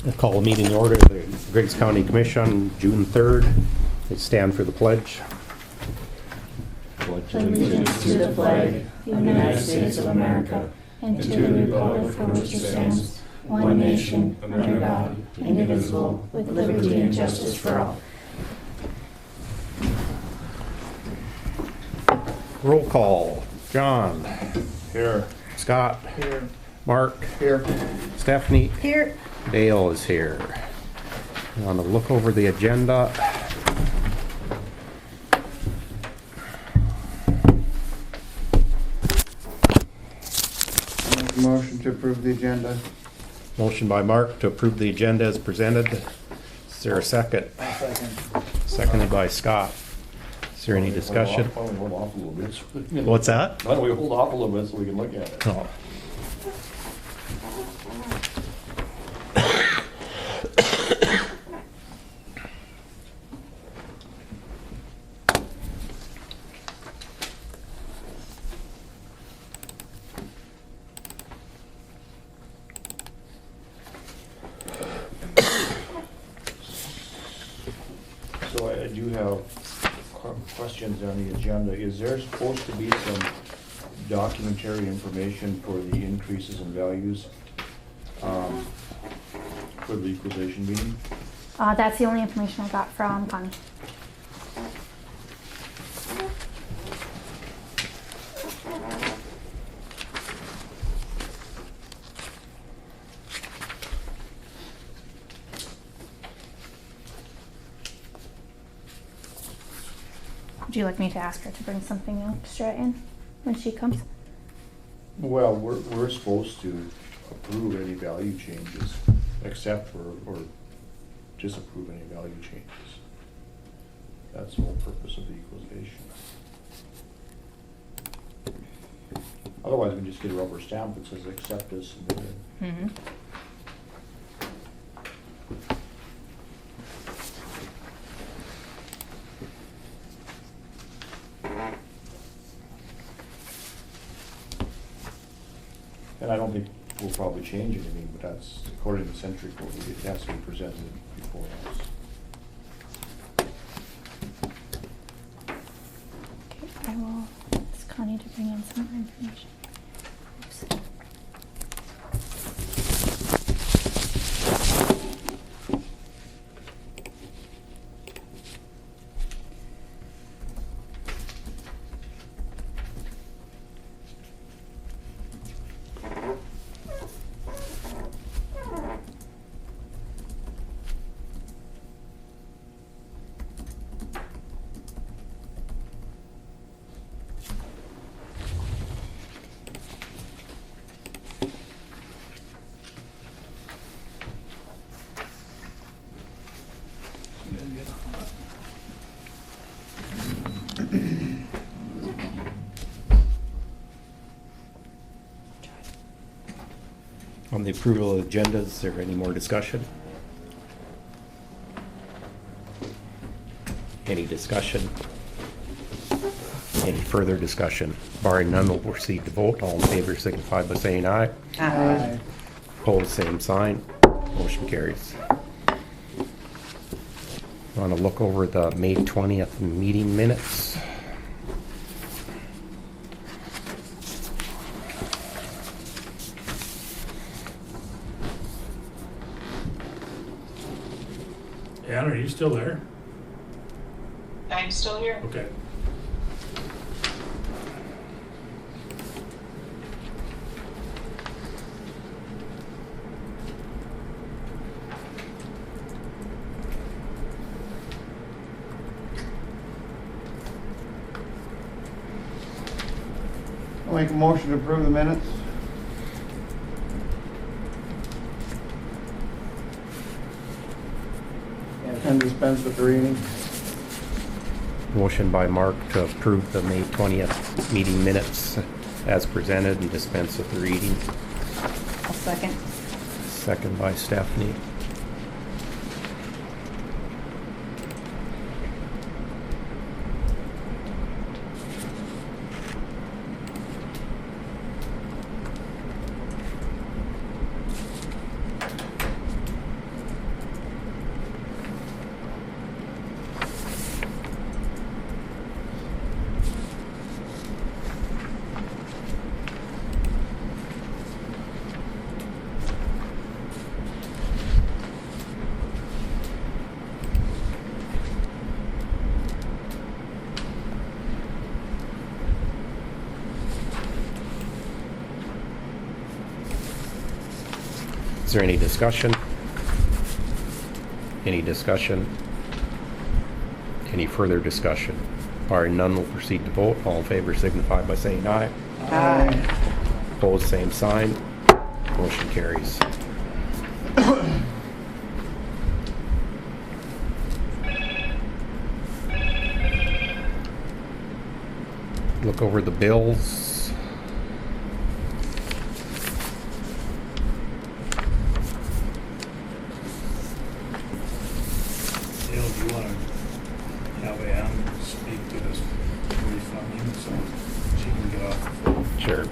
I call the meeting to order of the Griggs County Commission, June 3rd. I stand for the pledge. Pledge allegiance to the flag of the United States of America and to the republic for which it stands, one nation, under God, indivisible, with liberty and justice for all. Roll call. John. Here. Scott. Here. Mark. Here. Stephanie. Here. Dale is here. I want to look over the agenda. Make a motion to approve the agenda. Motion by Mark to approve the agenda as presented. Is there a second? Second. Seconded by Scott. Is there any discussion? Why don't we hold off a little bit? What's that? Why don't we hold off a little bit so we can look at it? Oh. So I do have questions on the agenda. Is there supposed to be some documentary information for the increases in values for the equalization meeting? That's the only information I got from Connie. Would you like me to ask her to bring something extra in when she comes? Well, we're supposed to approve any value changes, accept or disapprove any value changes. That's the whole purpose of the equalization. Otherwise, we just get a rubber stamp that says accept as submitted. Mm-hmm. And I don't think we'll probably change anything, but that's according to Century Code, it has to be presented before us. Okay, I will ask Connie to bring in some more information. Oops. On the approval of the agenda, is there any more discussion? Any discussion? Any further discussion? Barring none, we'll proceed to vote. All in favor signify by saying aye. Aye. Opposed, same sign. Motion carries. Want to look over the May 20th meeting minutes? Ann, are you still there? I'm still here. Okay. I'll make a motion to approve the minutes. And dispense with the reading. Motion by Mark to approve the May 20th meeting minutes as presented and dispense with the reading. I'll second. Second by Stephanie. Is there any discussion? Any discussion? Any further discussion? Barring none, we'll proceed to vote. All in favor signify by saying aye. Aye. Opposed, same sign. Motion carries. Look over the bills. Dale, do you want to have Ann speak to this refunding so she can get off the phone? Sure.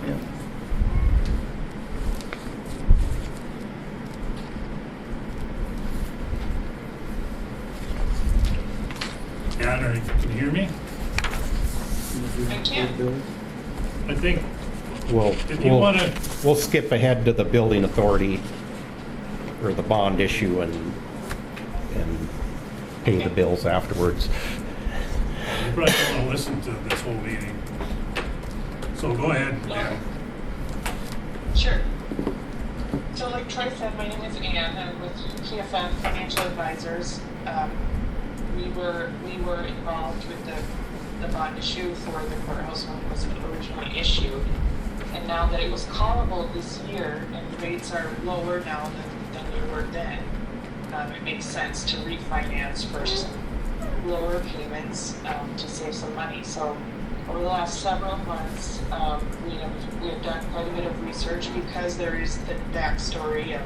Yeah. Ann, can you hear me? I can. I think, Well, if you want to, we'll skip ahead to the building authority or the bond issue and pay the bills afterwards. you probably don't want to listen to this whole meeting. So go ahead, Ann. Sure. So like Troy said, my name is Ann. I'm with PFF Financial Advisors. We were involved with the bond issue for the courthouse when it was originally issued. And now that it was callable this year and the rates are lower now than they were then, it makes sense to refinance for some lower payments to save some money. So over the last several months, we have done quite a bit of research because there is the backstory of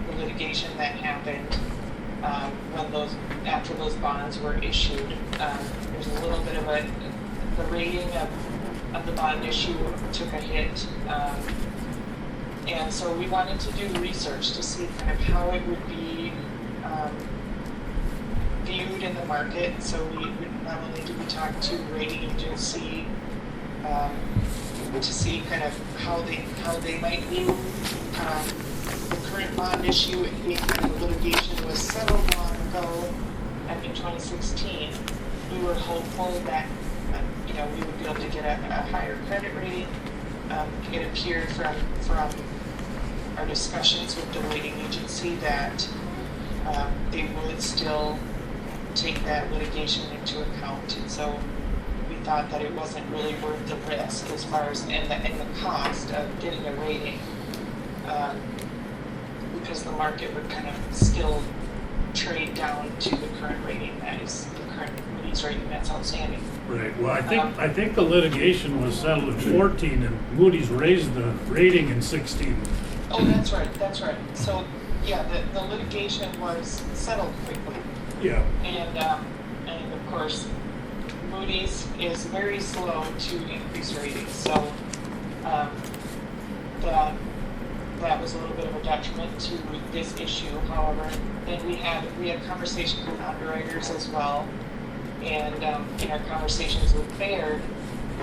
the litigation that happened after those bonds were issued. There's a little bit of the rating of the bond issue took a hit. And so we wanted to do research to see kind of how it would be viewed in the market. So we not only did we talk to rating agency to see kind of how they might view the current bond issue, and being kind of litigation was settled long ago in 2016. We were hopeful that we would be able to get a higher credit rating. It appeared from our discussions with the rating agency that they would still take that litigation into account, and so we thought that it wasn't really worth the risk as far as and the cost of getting a rating, because the market would kind of still trade down to the current rating that is the current Moody's rating that's outstanding. Right, well, I think the litigation was settled in 14 and Moody's raised the rating in 16. Oh, that's right. So, yeah, the litigation was settled quickly. Yeah. And of course, Moody's is very slow to increase ratings. So, that was a little bit of a detriment to this issue. However, then we had conversations with underwriters as well. And in our conversations with Baird,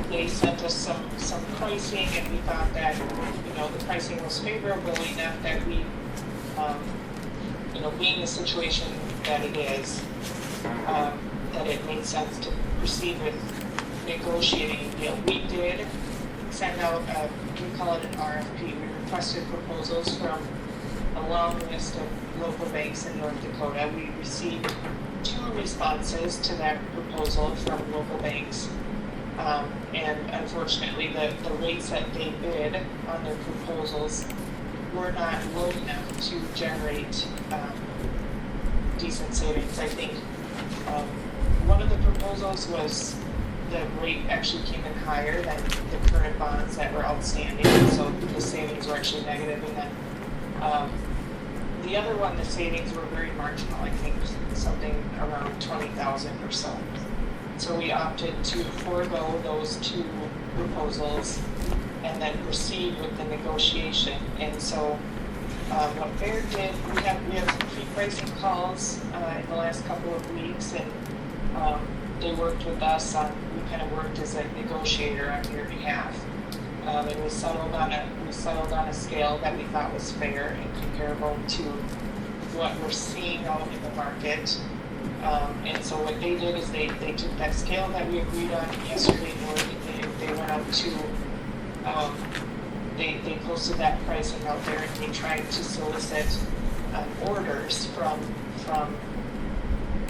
they sent us some pricing, and we thought that the pricing was favorable enough that we, being the situation that it is, that it made sense to proceed with negotiating a deal. We did send out we call it an RFP. We requested proposals from a long list of local banks in North Dakota. We received 2 responses to that proposal from local banks. And unfortunately, the rates that they bid on their proposals were not low enough to generate decent savings. I think one of the proposals was the rate actually came in higher than the current bonds that were outstanding, so the savings were actually negative. And then the other one, the savings were very marginal. I think something around 20,000 or so. So we opted to forego those 2 proposals and then proceed with the negotiation. And so what Baird did, we have some pre-pricing calls in the last couple of weeks, and they worked with us we kind of worked as a negotiator on your behalf. And we settled on a scale that we thought was fair and comparable to what we're seeing out in the market. And so what they did is they took that scale that we agreed on yesterday morning, and they went out to they posted that pricing out there, and they tried to solicit orders from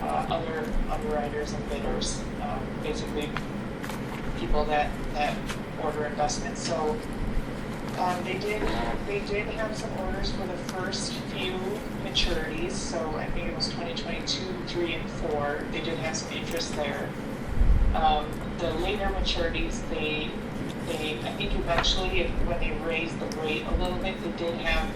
other underwriters and bidders, basically people that order investments. So they did have some orders for the first few maturities. So I think it was 2022, 3, and 4. They did have some interest there. The later maturities, they I think eventually, when they raised the rate a little bit, they did have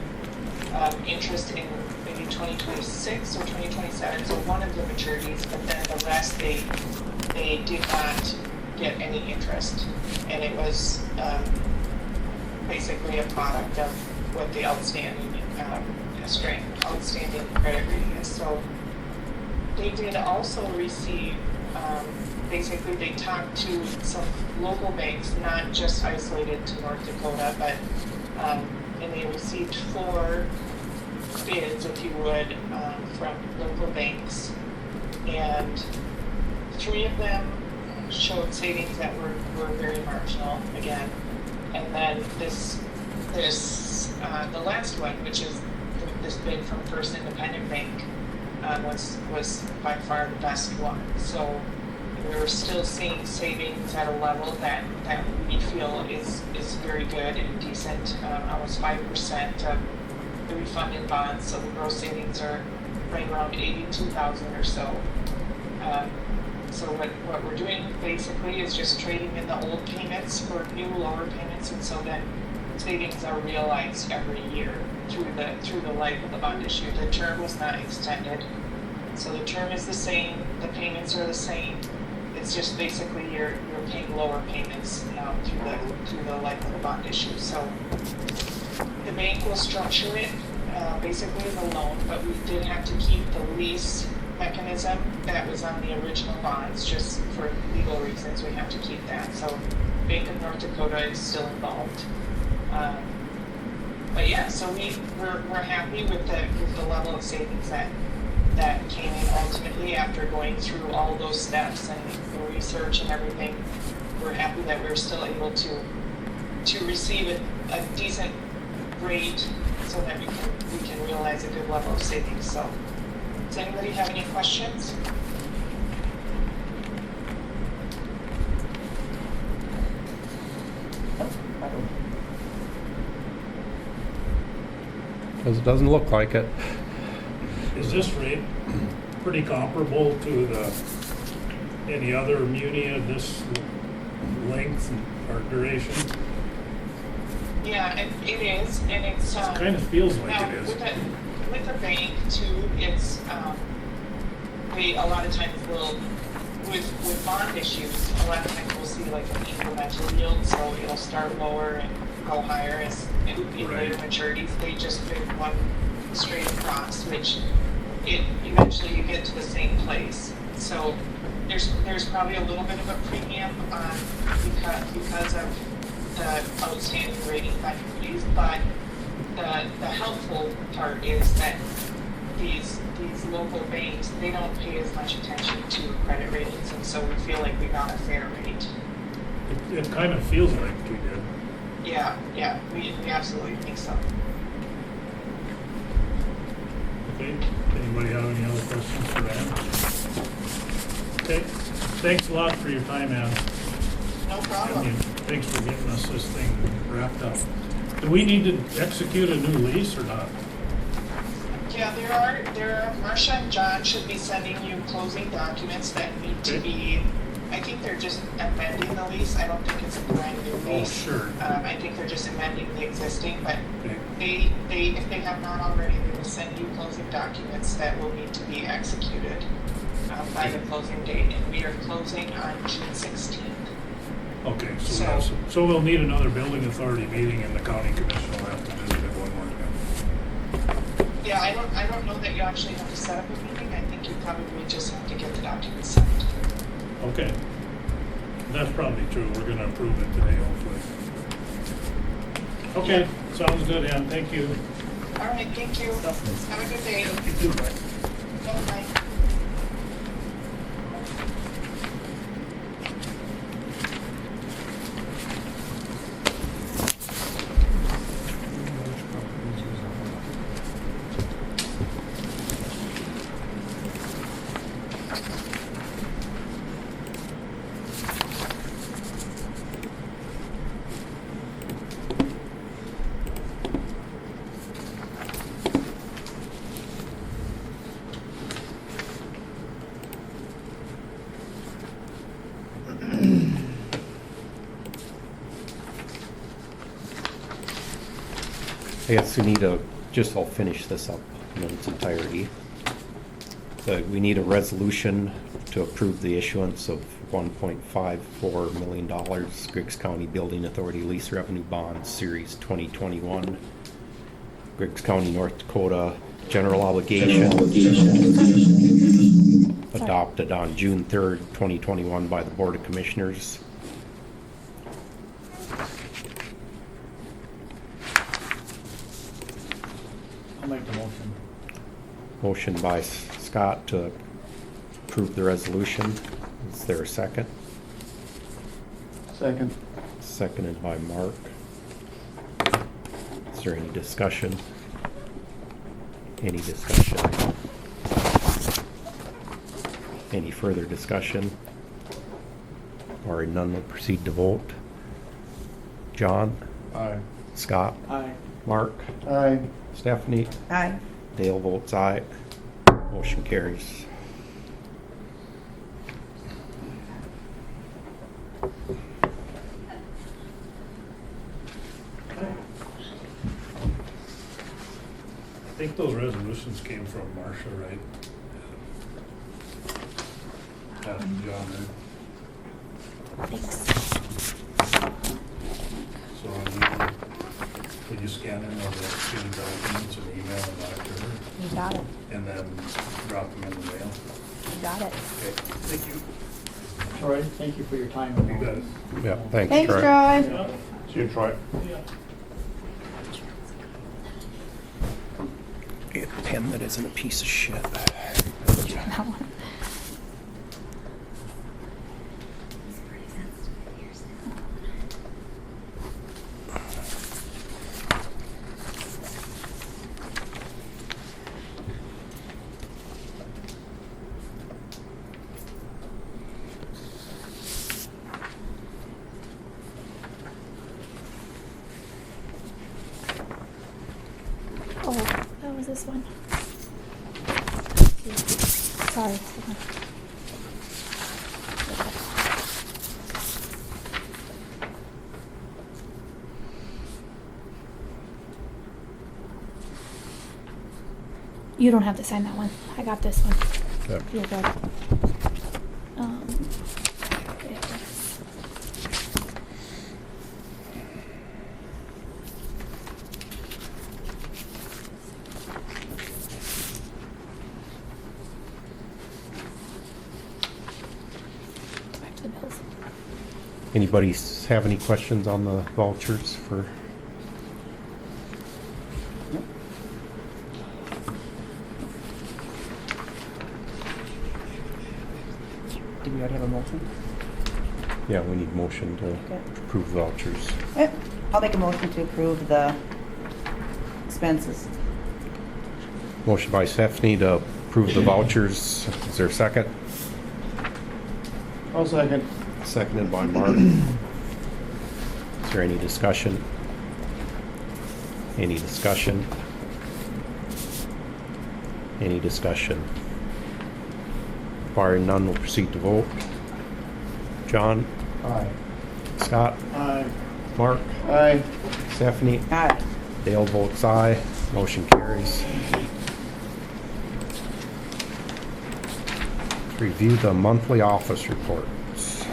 interest in maybe 2026 or 2027. So one of the maturities, but then the rest they did not get any interest, and it was basically a product of what the outstanding credit rating is. So they did also receive, basically they talked to some local banks, not just isolated to North Dakota, but and they received 4 bids, if you would, from local banks, and 3 of them showed savings that were very marginal again. And then the last one, which is this bid from First Independent Bank, was by far the best one. So we're still seeing savings at a level that we feel is very good and decent, almost 5% of the refunded bonds. So the gross savings are right around $82,000 or so. So what we're doing basically is just trading in the old payments for new lower payments, and so then savings are realized every year through the life of the bond issue. The term was not extended, so the term is the same, the payments are the same. It's just basically you're paying lower payments through the life of the bond issue. So the bank will structure it basically as a loan, but we did have to keep the lease mechanism that was on the original bonds, just for legal reasons. We have to keep that. So Bank of North Dakota is still involved. But yeah, so we're happy with the level of savings that came in ultimately after going through all those steps and the research and everything. We're happy that we're still able to receive a decent rate so that we can realize a good level of savings. So does anybody have any questions? Because it doesn't look like it. Is this rate pretty comparable to any other muni of this length or duration? Yeah, it is, and it's It kind of feels like now, it is. with the bank too, it's they a lot of times will with bond issues, a lot of times we'll see like an incremental yield, so it'll start lower and go higher as in later maturities. They just bid one straight across, which eventually you get to the same place. So there's probably a little bit of a premium on because of the outstanding rating by Moody's, but the helpful part is that these local banks, they don't pay as much attention to credit ratings, and so we feel like we got a fair rate. It kind of feels like we did. Yeah, we absolutely think so. Okay, anybody have any other questions for Ann? Okay, thanks a lot for your time, Ann. No And problem. thanks for getting us this thing wrapped up. Do we need to execute a new lease or not? Yeah, there are, Marcia and John should be sending you closing documents that need to be, I think they're just amending the lease. I don't think it's a brand new Oh, lease. sure. I think they're just amending the existing, but Okay. they, if they have not already, they will send you closing documents that will need to be executed by the closing date, and we are closing on June 16th. Okay, So- so we'll need another building authority meeting and the county commission will have to visit it one more time. Yeah, I don't know that you actually have to set up a meeting. I think you probably just have to get the documents signed. Okay. That's probably true. We're gonna approve it today, hopefully. Okay, sounds good, Ann. Thank you. All right, thank you. Have a good day. You too, bye. Bye. I guess we need a, just I'll finish this up in its entirety. We need a resolution to approve the issuance of $1.54 million Griggs County Building Authority Lease Revenue Bonds Series 2021. Griggs County, North Dakota General Obligation adopted on June 3rd, 2021 by the Board of Commissioners. I'll make the motion. Motion by Scott to approve the resolution. Is there a second? Second. Seconded by Mark. Is there any discussion? Any discussion? Any further discussion? Barring none, we'll proceed to vote. John? Aye. Scott? Aye. Mark? Aye. Stephanie? Aye. Dale votes aye. Motion carries. I think those resolutions came from Marcia, right? John, Thanks. so would you scan in all the city documents and email them back to her, You got it. and then drop them in the mail? You got it. Okay, thank you. Troy, thank you for your time. You got it. Yeah, thanks, Thanks, Troy. Troy. See you, Troy. Get a pen that isn't a piece of shit. That one. Oh, that was this one. Sorry. hold on. You don't have to sign that one. I got this one. Yep. You're good. There it is. Back to the bills. Anybody have any questions on the vouchers for? Did we already have a motion? Yeah, we need motion to Okay. approve vouchers. I'll make a motion to approve the expenses. Motion by Stephanie to approve the vouchers. Is there a second? I'll second. Seconded by Mark. Is there any discussion? Any discussion? Any discussion? Barring none, we'll proceed to vote. John? Aye. Scott? Aye. Mark? Aye. Stephanie? Aye. Dale votes aye. Motion carries. Review the monthly office reports.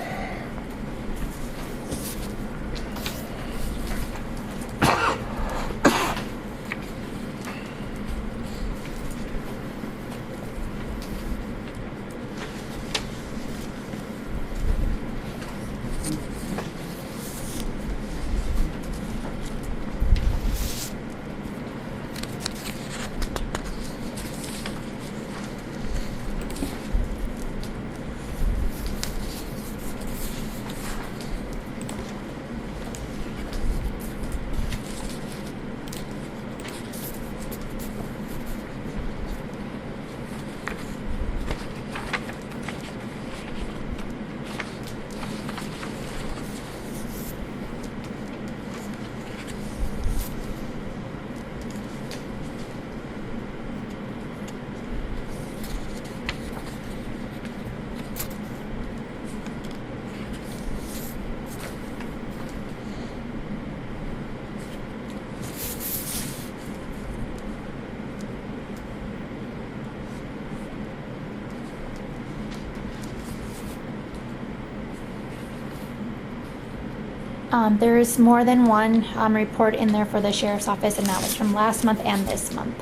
There's more than one report in there for the sheriff's office, and that was from last month and this month.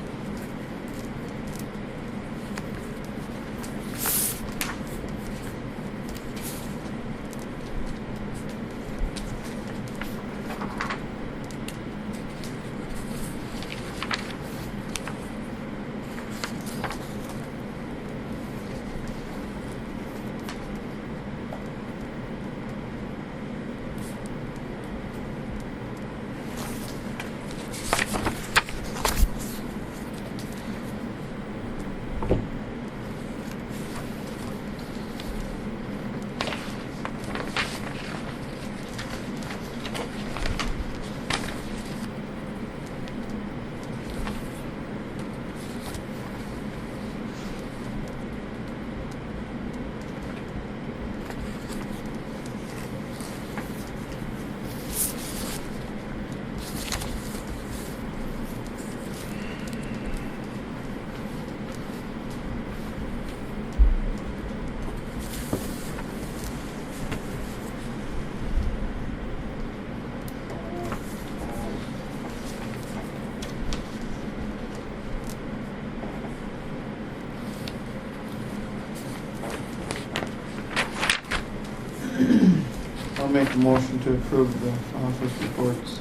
I'll make a motion to approve the office reports.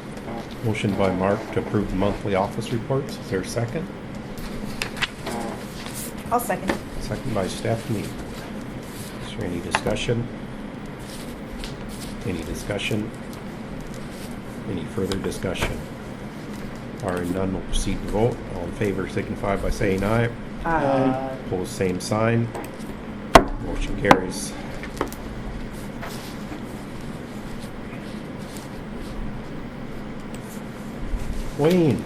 Motion by Mark to approve the monthly office reports. Is there a second? I'll second. Second by Stephanie. Is there any discussion? Any discussion? Any further discussion? Barring none, we'll proceed to vote. All in favor signify by saying aye. Opposed, same sign. Motion carries. Wayne,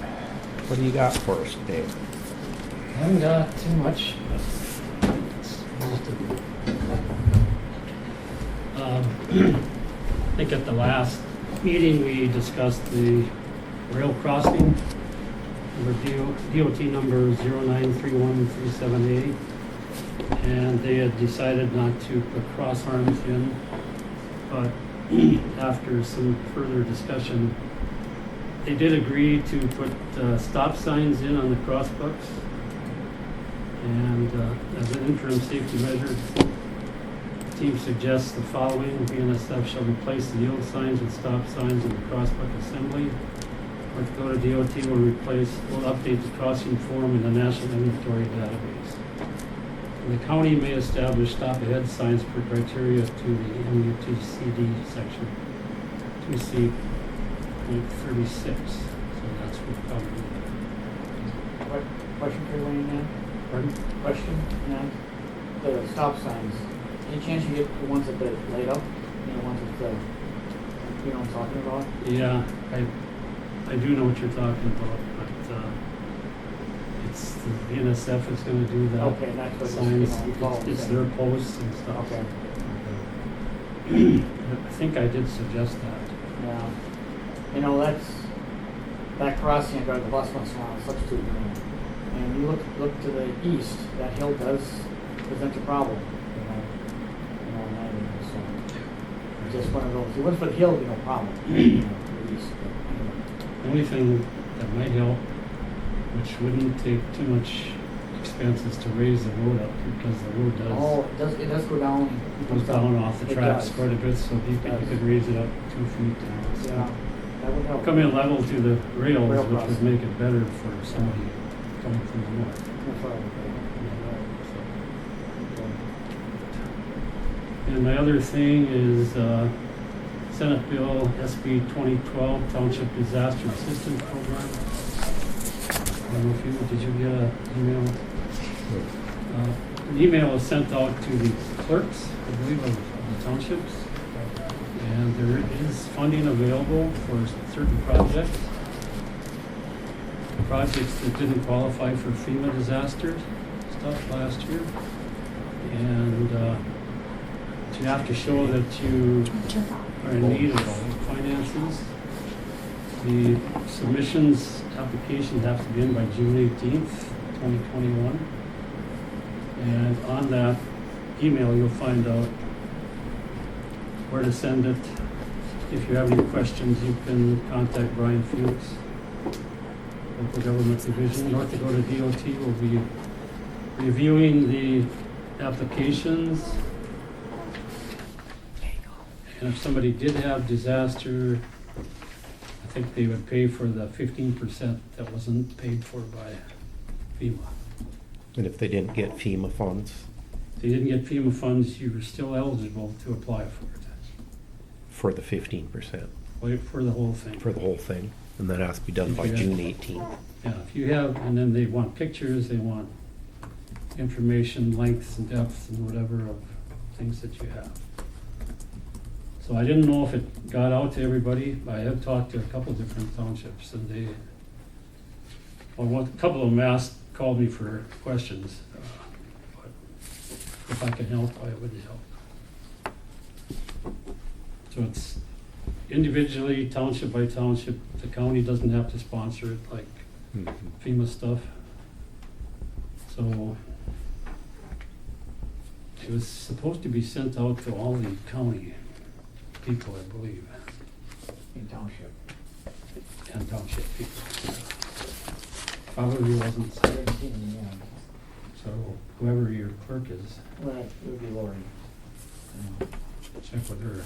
what do you got for us today? I haven't got too much, but it's most of it. I think at the last meeting, we discussed the rail crossing, DOT number 0931378, and they had decided not to put cross arms in, but after some further discussion, they did agree to put stop signs in on the crossbucks. And as an interim safety measure, the team suggests the following: BNSF shall replace the yield signs with stop signs in the crossbuck assembly. North Dakota DOT will update the crossing form in the National Inventory Database. And the county may establish stop ahead signs per criteria to the MUTCD section 2C. 36, so that's what probably. What, question for Wayne then? Pardon? Question, then? The stop signs, any chance you get the ones that they laid up? You know, ones with the, you know what I'm talking about? Yeah, I do know what you're talking about, but it's the BNSF is going to do that. Okay, that's what Signs, you follow it's the their same. posts and stuff. Okay, I think I did suggest that. yeah. You know, that crossing, I drive the bus once in a while, substitute, and you look to the east, that hill does present a problem, in that area, so. It's just one of those, if you went for the hill, it'd be no problem, to the east, but anyway. The only thing that might help, which wouldn't take too much expense, is to raise the road up, because the road Oh, it does go down. goes down off the It tracks does. quite a bit, so you could raise it up 2 feet down. So Yeah, that would help. come in level to the rails, Rail which would crossing. make it better for somebody coming from the north. That's what I would So, and my other thing is Senate Bill SB 2012 Township Disaster Assistance Program. I don't know if did you get an email? An email was sent out to the clerks, I believe, of the townships. And there is funding available for certain projects. Projects that didn't qualify for FEMA disaster stuff last year. And you have to show that you are in need of finances. The submissions, applications have to be in by June 18th, 2021. And on that email, you'll find out where to send it, if you have any questions, you can contact Brian Fuchs, Local Government Division. North Dakota DOT will be reviewing the applications. And if somebody did have disaster, I think they would pay for the 15% that wasn't paid for by FEMA. And if they didn't get FEMA funds If they didn't get FEMA funds, you were still eligible to apply for it, for the 15%, for the whole thing. for the whole thing, and that has to be done by Yeah. June 18th. Yeah, if you have, and then they want pictures, they want information, lengths and depths and whatever of things that you have. So I didn't know if it got out to everybody. I have talked to a couple different townships and they, well, a couple of them called me for questions. But if I can help, I would help. So it's individually, township by township. The county doesn't have to sponsor it like Mhm. FEMA stuff. So it was supposed to be sent out to all the county people, I believe, In township. and township people. Probably wasn't, Yeah. so whoever your clerk is, Well, it would be Lori. check with her.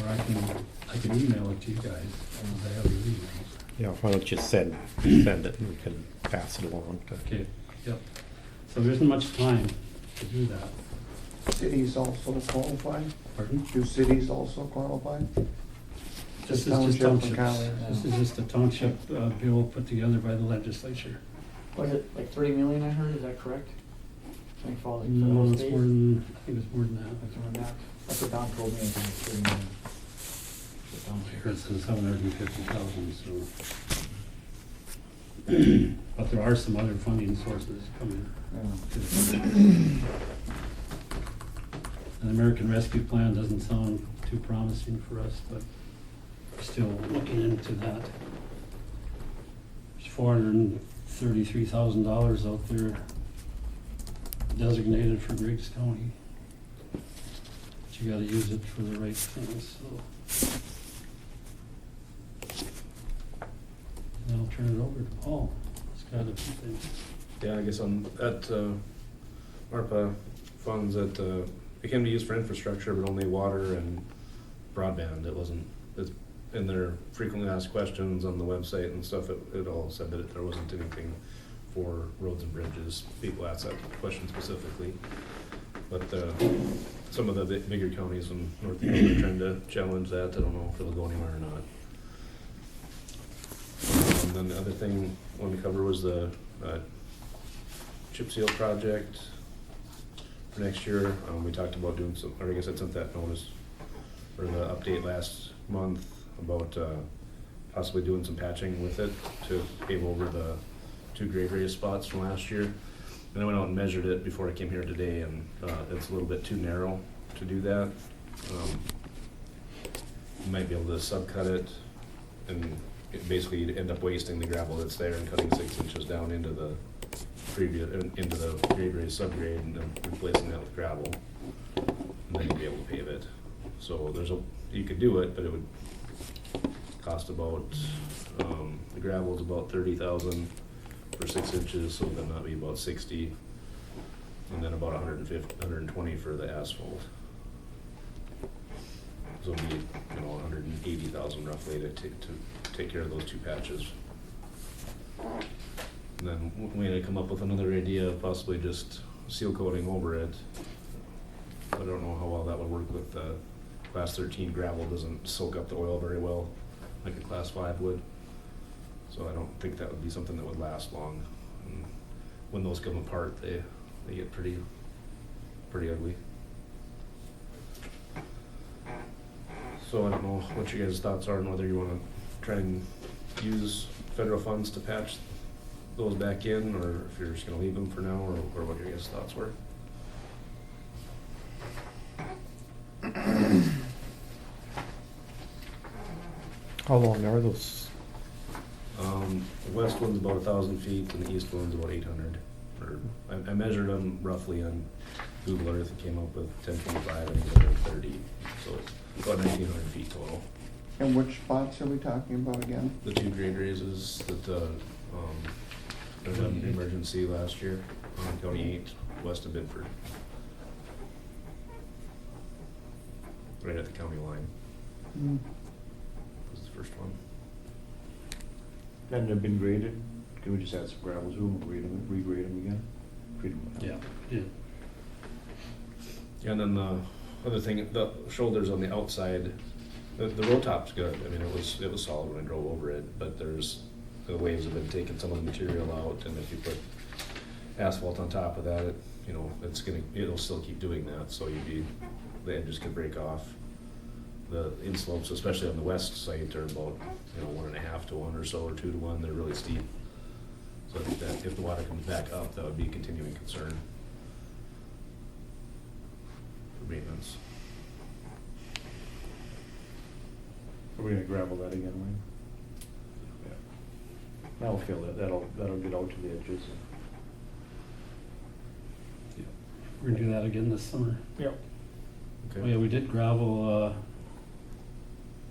Or I can email it to you guys, because I have your emails. Yeah, why don't you send it and we can pass it along to. Okay, yep. So there isn't much time to do that. Cities also qualify? Pardon? Do cities also qualify? This is just Township and townships. county. This is just a township bill put together by the legislature. Was it like 30 million I heard, is that correct? I think for all the No, all it's states? more than, I think it's more than that. Like something like that. That's what Don told me, I think it's 30 million. For township. Here it says 750,000, so. But there are some other funding sources coming. Yeah. An American Rescue Plan doesn't sound too promising for us, but we're still looking into that. There's $433,000 out there designated for Griggs County. But you gotta use it for the right things, so. And I'll turn it over to Paul. He's got a few things. Yeah, I guess on that, ARPA funds that, it can be used for infrastructure, but only water and broadband. It wasn't, it's in their frequently asked questions on the website and stuff, it all said that there wasn't anything for roads and bridges. People asked that question specifically. But, some of the bigger counties in North Dakota are trying to challenge that. I don't know if it'll go anywhere or not. And then the other thing I wanted to cover was the, chip seal project for next year. We talked about doing some, or I guess I sent that notice or the update last month about possibly doing some patching with it to pave over the 2 grade raised spots from last year. And I went out and measured it before I came here today, and it's a little bit too narrow to do that. You might be able to subcut it, and basically you'd end up wasting the gravel that's there and cutting 6 inches down into the previous, into the grade raised subgrade and then replacing that with gravel. And then you'd be able to pave it. So you could do it, but it would cost about, the gravel's about 30,000 for 6 inches, so then that'd be about 60. And then about 120 for the asphalt. So it'd be, 180,000 roughly to take care of those 2 patches. And then we had to come up with another idea of possibly just seal coating over it. I don't know how well that would work with the class 13 gravel. Doesn't soak up the oil very well like a class 5 would. So I don't think that would be something that would last long. And when those come apart, they get pretty ugly. So I don't know what your guys' thoughts are and whether you want to try and use federal funds to patch those back in, or if you're just going to leave them for now, or what your guys' thoughts were. How long are those? The west one's about 1,000 feet and the east one's about 800. Or I measured them roughly on Google Earth, it came up with 1025 and 130, so it's about 1,900 feet total. And which spots are we talking about again? The 2 grade raises that, there was an emergency last year on County 8, west of Bedford. Right at the county line was the first one. And they've been graded, can we just add some gravel to them, and regrade them again? Grade 'em down. Yeah. And then the other thing, the shoulders on the outside, the road top's good. I mean, it was solid when I drove over it, but the waves have been taking some of the material out, and if you put asphalt on top of that, it'll still keep doing that, so the edges could break off. The inslopes, especially on the west side, are about, 1.5 to 1 or so, or 2 to 1, they're really steep. So I think that if the water comes back up, that would be a continuing concern for maintenance. Are we gonna gravel that again, Wayne? Yeah. That'll fill it, that'll get out to the edges. We're gonna do that again this summer. Yep. Oh yeah, we did gravel,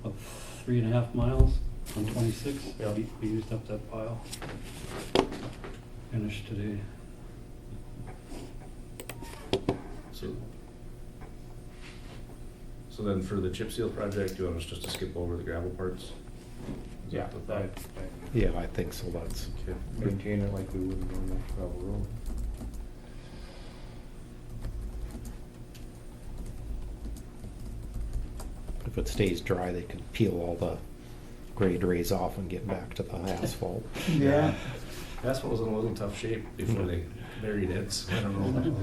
3.5 miles on 26. Yeah. We used up that pile. Finished today. So then for the chip seal project, do you want us just to skip over the gravel parts? Is Yeah, that the thought? Yeah, I think so, that's, Okay. maintain it like we would on the gravel road. if it stays dry, they can peel all the grade rays off and get back to the asphalt. Yeah. Asphalt was in a little tough shape before they buried it, so I don't know.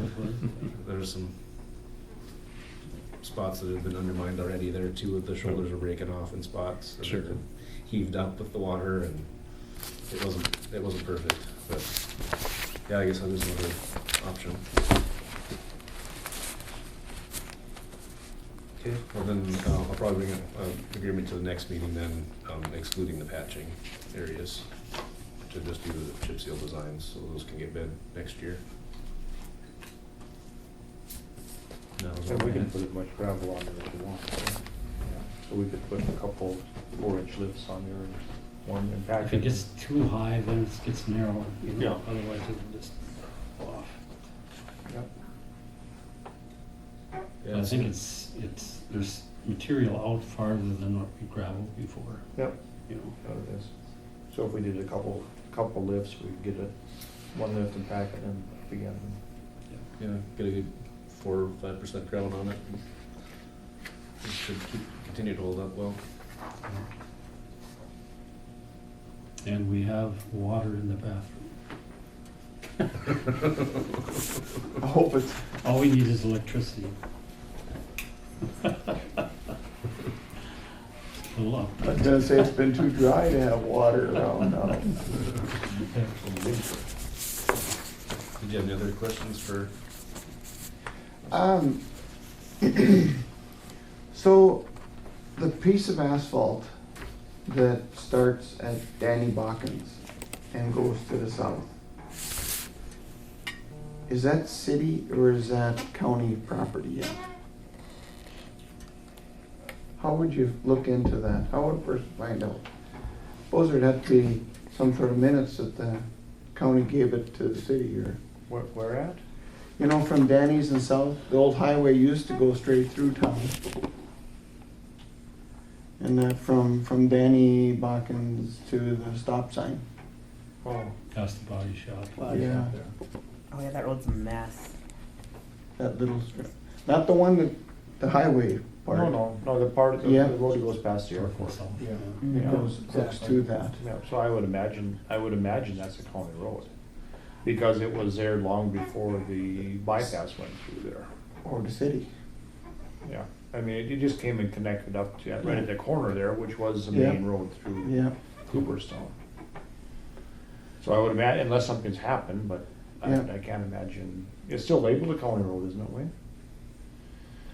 There's some spots that have been undermined already there too, the shoulders are breaking off in spots. And Sure. they've been heaved up with the water, and it wasn't perfect, but yeah, I guess that is another option. Okay, well then, I'll probably bring an agreement to the next meeting then, excluding the patching areas, to just do the chip seal designs, so those can get bid next year. Now, is And that we can right? put as much gravel on there as we want. So we could put a couple 4-inch lifts on there and one in pack. If it gets too high, then it gets narrow, Yeah. otherwise it'll just fall off. Yep. Yeah, I think there's material out farther than what we gravelled before, Yep, you know. that it is. So if we did a couple lifts, we'd get one lift and pack it and up again. Yeah, get a good 4 or 5% gravel on it. It should continue to hold up well. And we have water in the bathroom. I hope it's, All we need is electricity. Fill up. I was gonna say it's been too dry to have water around now. Did you have any other questions for? So, the piece of asphalt that starts at Danny Bachens and goes to the south, is that city or is that county property yet? How would you look into that? How would a person find out? Suppose there'd have to be some sort of minutes that the county gave it to the city, or, Where at? you know, from Danny's and south, the old highway used to go straight through town. And that from Danny Bachens to the stop sign. Oh. Past the body shop. Yeah, Oh yeah, that road's a mess. that little strip. Not the one that, the highway part. No, the part, the Yeah. road that goes past the airport. South. Yeah. It Yeah, goes to that. Yeah, so I would imagine that's a county road. Because it was there long before the bypass went through there. Or the city. Yeah, I mean, it just came and connected up to, right at the corner there, which was the Yeah. main road through Yeah, Cooperstown. So I would imagine, unless something's happened, but Yeah. I can't imagine, it's still labeled a county road, isn't it, Wayne?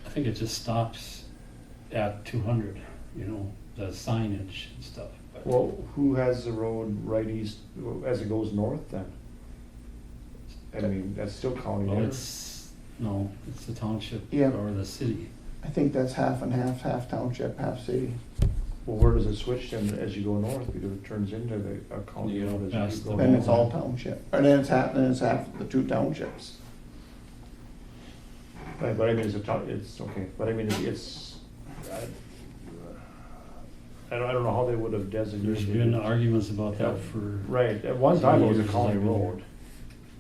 I think it just stops at 200, you know, the signage and stuff. But Well, who has the road right east, as it goes north then? I mean, that's still county Well, there. it's No, it's the township Yeah. or the city. I think that's half and half, half township, half city. Well, where does it switch then as you go north, because it turns into a county Yeah, road as past you the go Then it's north? all township, and then it's half the two townships. Right, but I mean, it's, okay, but I mean, I don't know how they would have designated. There's been it. arguments about Yeah, that for. Right, at one time it was a years, county I've been road,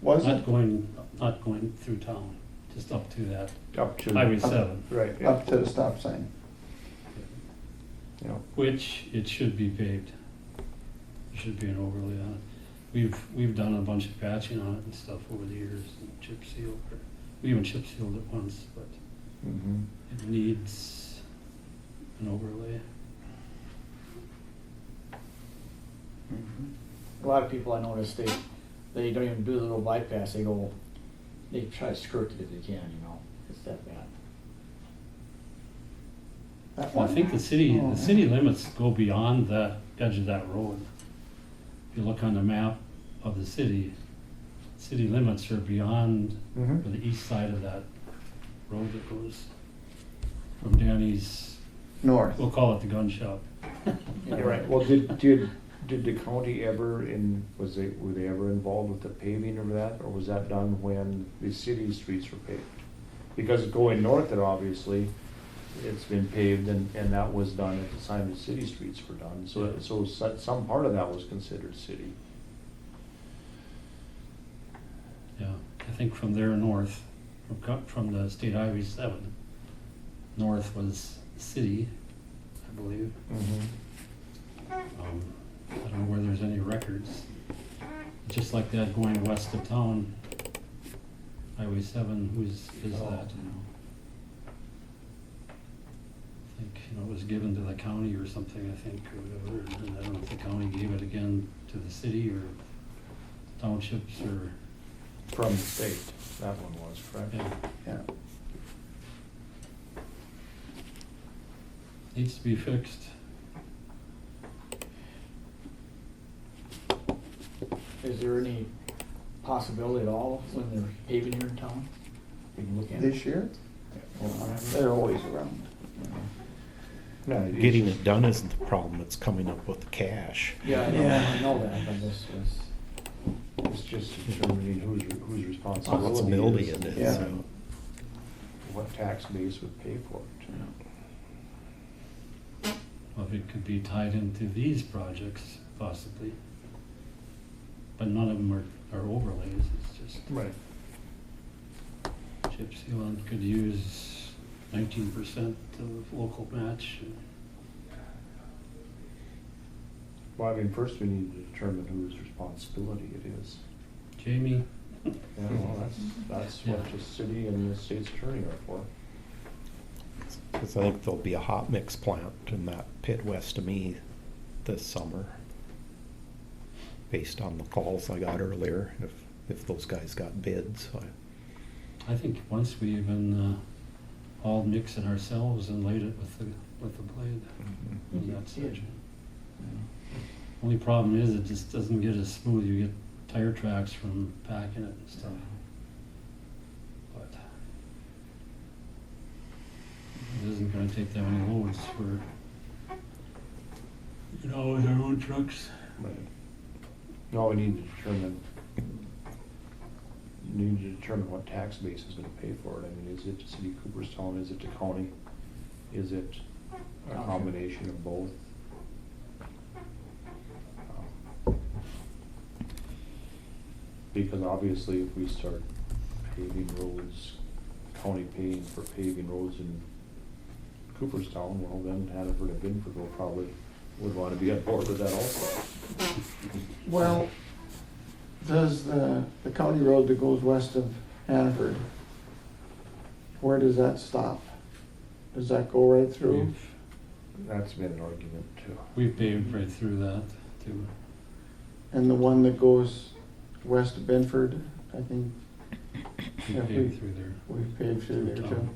Was Not it going through town, just up to that, up to. Highway 7, Right, yeah, up to the stop sign? yeah. which it should be paved. There should be an overlay on it. We've done a bunch of patching on it and stuff over the years, and chip seal. We even chip sealed it once, but Mhm. it needs an overlay. A lot of people I notice, they don't even do the little bypass, they try to skirt it if they can, you know, it's that bad. That Well, I one? think the Oh, city limits go beyond the edge of that road. If you look on the map of the city limits are beyond, Mhm. or the east side of that road that goes from Danny's, North. we'll call it the gun shop. You're right, well, did the county ever were they ever involved with the paving of that, or was that done when the city streets were paved? Because going north there, obviously, it's been paved and that was done at the time the city streets were done, so some part of that was considered city. Yeah, I think from there north, from the State Highway 7, north was city, I believe. I don't know where there's any records. Just like that going west of town, Highway 7, whose is that, you know? I think, you know, it was given to the county or something, I think, or whatever, and I don't know if the county gave it again to the city or townships or, From the state, that one was, correct? yeah. Yeah. Needs to be fixed. Is there any possibility at all when they're paving here in town? We can look at it. This year? Well, They're always around. No, it's Getting just- it done isn't the problem, it's coming up with the cash. Yeah, Yeah. I know that, but this was, It's just determining whose responsibility Responsibility is. it is. Yeah. so. What tax base would pay for it. Well, if it could be tied into these projects, possibly. But none of them are overlays, it's just Right. chip sealant could use 19% of local match. Well, I mean, first we need to determine whose responsibility it is. Jamie, Yeah, well, that's what the city and the state's attorney are for. Because I think there'll be a hot mix plant in that pit west of me this summer. Based on the calls I got earlier, if those guys got bids. I think once we even all mix it ourselves and laid it with the blade in that section. Only problem is it just doesn't get as smooth. You get tire tracks from packing it and stuff. But it isn't gonna take that many loads for, you know, with our own trucks. Right. No, we need to determine what tax base is gonna pay for it. I mean, is it the city of Cooperstown, is it the county? Is it a combination of both? Because obviously if we start paving roads, county paying for paving roads in Cooperstown, well then Hannaford and Binford will probably would wanna be on board with that also. Well, does the county road that goes west of Hannaford, where does that stop? Does that go right through? That's been an argument too. We've paved right through that too. And the one that goes west of Benford, I think We Yeah, paved through there. we've paved through there too.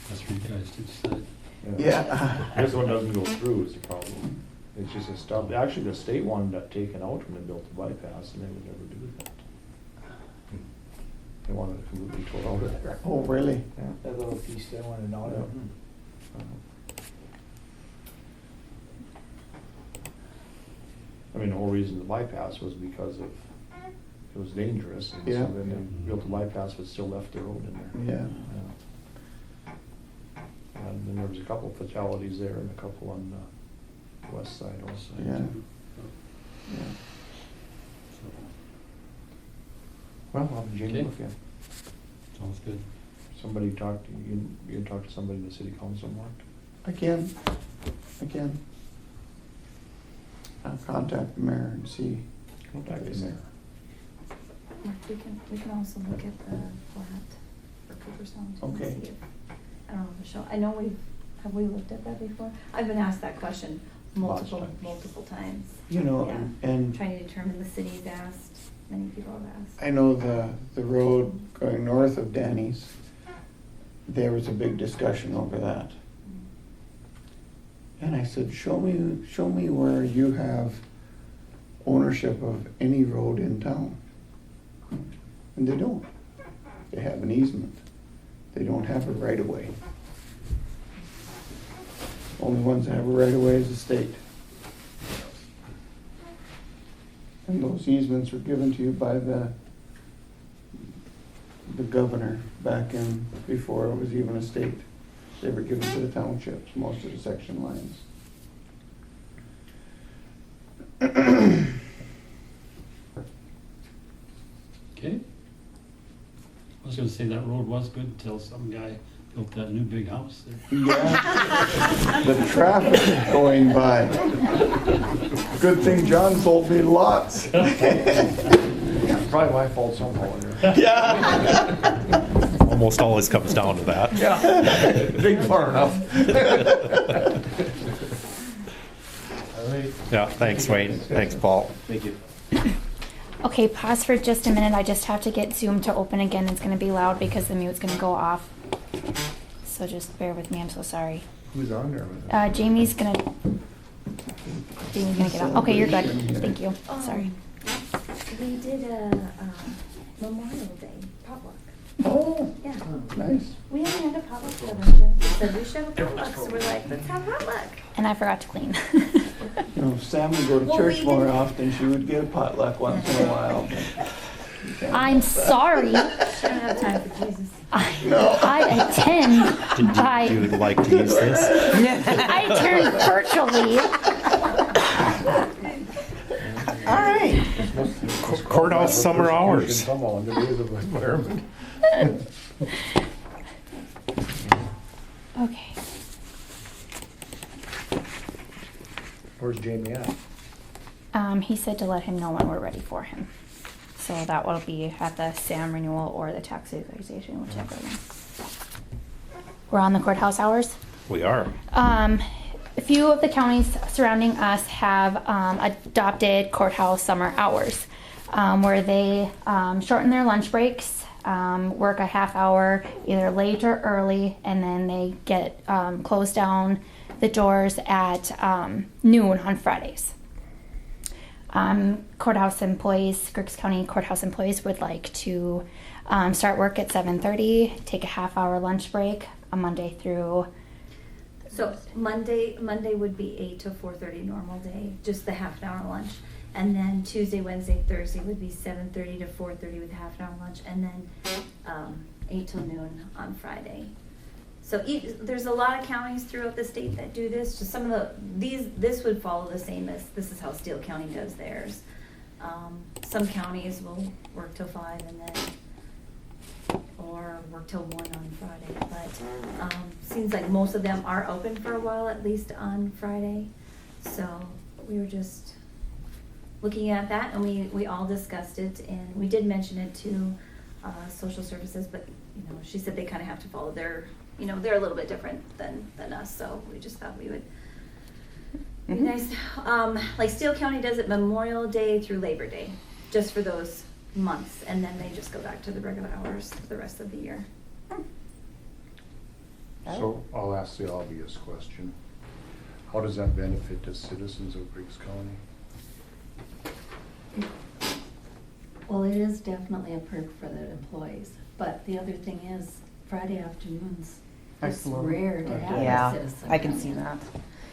That's for you guys to decide. Yeah. This one doesn't go through is the problem. It's just a stub. Actually, the state wanted that taken out when they built the bypass, and they would never do that. They wanted it completely tore out of there. Oh, really? Yeah. That little piece they wanted out of. I mean, the whole reason the bypass was because of, it was dangerous, and so Yeah. then they built the bypass, but still left the road in there. Yeah. And then there was a couple fatalities there and a couple on the west side also. Yeah. Yeah. Well, I'll have Jamie Okay. look in. Sounds good. Somebody talked, you can talk to somebody in the city council, Mark? I can. I'll contact the mayor and see. Contact the mayor. Mark, we can also look at the plat for Cooperstown too. and Okay. see if- I don't know, Michelle, I know have we looked at that before? I've been asked that question Lots of multiple times. You know, Yeah. and Trying to determine, the city's asked, many people have asked. I know the road going north of Danny's, there was a big discussion over that. And I said, show me where you have ownership of any road in town. And they don't. They have an easement. They don't have a right of way. Only ones that have a right of way is the state. And those easements were given to you by the governor back in, before it was even a state. They were given to the townships, most of the section lines. Okay. I was gonna say that road was good until some guy built that new big house there. Yeah, the traffic going by. Good thing John sold me lots. It's probably my fault somehow. Yeah. Almost always comes down to that. Yeah, big far enough. All right. Yeah, thanks, Wayne. Thanks, Paul. Thank you. Okay, pause for just a minute. I just have to get Zoom to open again. It's gonna be loud because the mute's gonna go off. So just bear with me, I'm so sorry. Who's on there with us? Jamie's gonna get on. Okay, you're good. Thank you. Sorry. We did a Memorial Day potluck. Oh, Yeah. nice. We haven't had a potluck together. Jen said we should have a potluck, so we're like, let's have potluck. And I forgot to clean. You know, if Sam would go to Well, church we more didn't- often, she would get a potluck once in a while. I'm sorry. I don't have time for Jesus. I attend by, You would like to use this? I attend virtually. All right. Courthouse summer hours. Somehow in the days of environment. Okay. Where's Jamie at? He said to let him know when we're ready for him. So that will be at the SAM renewal or the tax equalization, whichever one. We're on the courthouse hours. We are. A few of the counties surrounding us have adopted courthouse summer hours, where they shorten their lunch breaks, work a half hour either late or early, and then they get close down the doors at noon on Fridays. Courthouse employees, Griggs County courthouse employees would like to start work at 7:30, take a half hour lunch break on Monday through. So Monday would be 8 to 4:30 normal day, just the half an hour lunch. And then Tuesday, Wednesday, Thursday would be 7:30 to 4:30 with half an hour lunch, and then 8 till noon on Friday. So there's a lot of counties throughout the state that do this. Just some of this would follow the same as, this is how Steele County does theirs. Some counties will work till 5 and then, or work till 1 on Friday. But seems like most of them are open for a while, at least on Friday. So we were just looking at that, and we all discussed it, and we did mention it to social services, but she said they kind of have to follow their, they're a little bit different than us, so we just thought we would be nice. Like Steele County does it Memorial Day through Labor Day, just for those months, and then they just go back to the regular hours for the rest of the year. So I'll ask the obvious question. How does that benefit the citizens of Griggs County? Well, it is definitely a perk for the employees, but the other thing is Friday afternoons, Are it's slow. rare to have a Yeah, citizen. I can come see in. that.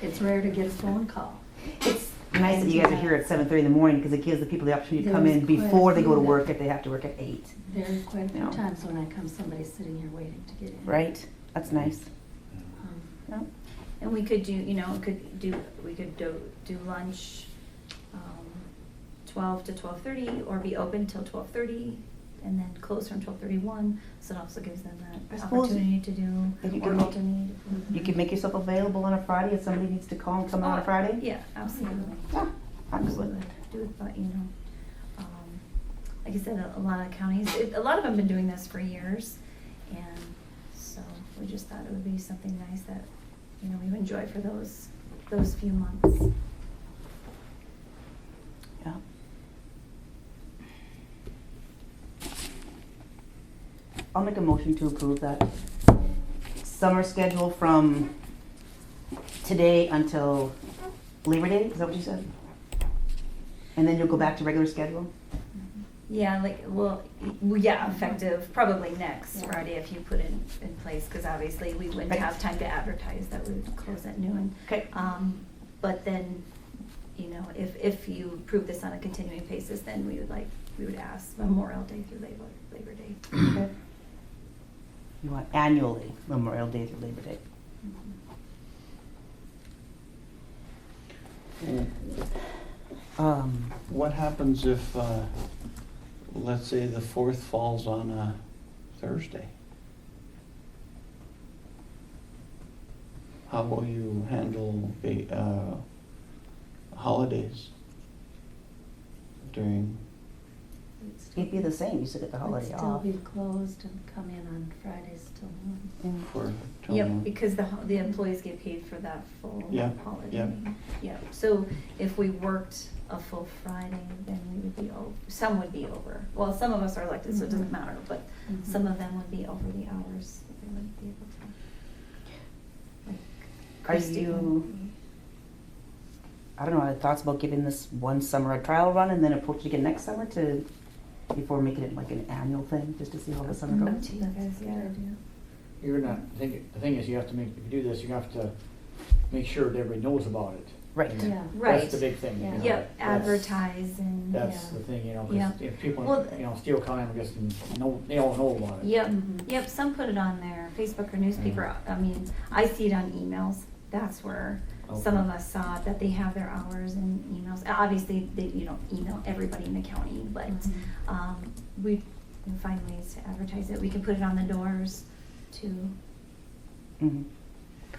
It's rare to get a phone call. It's nice that you guys are here at 7:30 in the morning because it gives the people the opportunity to come There's in quite a before they go to few work that- if they have to work at 8. There's quite a few Yeah. times when I come, somebody's sitting here waiting to get in. Right? That's nice. Um, Yeah. And we could do, you know, we could do lunch, 12 to 12:30, or be open till 12:30, and then close from 12:31, so it also gives them I that suppose opportunity to do, if you or could make- alternate. You can make yourself available on a Friday if somebody needs to call and come on a Friday? Yeah, absolutely. Yeah, absolutely. Do it, but, you know, like I said, a lot of counties, a lot of them have been doing this for years, and so we just thought it would be something nice that, you know, we would enjoy for those few months. Yeah. I'll make a motion to approve that summer schedule from today until Labor Day, is that what you said? And then you'll go back to regular schedule? Yeah, like, well, yeah, effective probably next Yeah. Friday if you put it in place, because obviously we wouldn't Right. have time to advertise that we would close at noon. Okay. But then, you know, if you approve this on a continuing basis, then we would ask Memorial Day through Labor Day. Okay. You want annually, Memorial Day through Labor Day. What happens if, let's say the 4th falls on a Thursday? How will you handle holidays during, It'd be the same, you still get the holiday It'd still off. be closed and come in on Fridays till noon. for? till Yep, noon? because the employees get paid for that full Yep, holiday. yep. Yep, so if we worked a full Friday, then we would be some would be over. Well, some of us are elected, so it doesn't Mhm. matter, but Mhm. some of them would be over the hours that they wouldn't be able to. Like Are Christie you- would be- I don't know, had thoughts about giving this one summer a trial run and then approach it again next summer before making it like an annual thing, just to see how the summer Up goes? to you That's guys, a good yeah. idea. You're not, the thing is, you have to make, if you do this, you have to make sure that everybody knows about it. Right. And Yeah. Right. That's the big thing, you Yeah. know. Yep, That's- advertise and, That's Yeah. the thing, you know, Yeah. because if people, Well, you know, Steele County, I guess, they all know about it. yep, Mhm. yep, some put it on their Facebook or newspaper. I mean, I see it on emails. That's where some of us saw it, that they have their hours and emails. Obviously, you don't email everybody in the county, but, Mhm. we can find ways to advertise it. We can put it on the doors too, Mhm.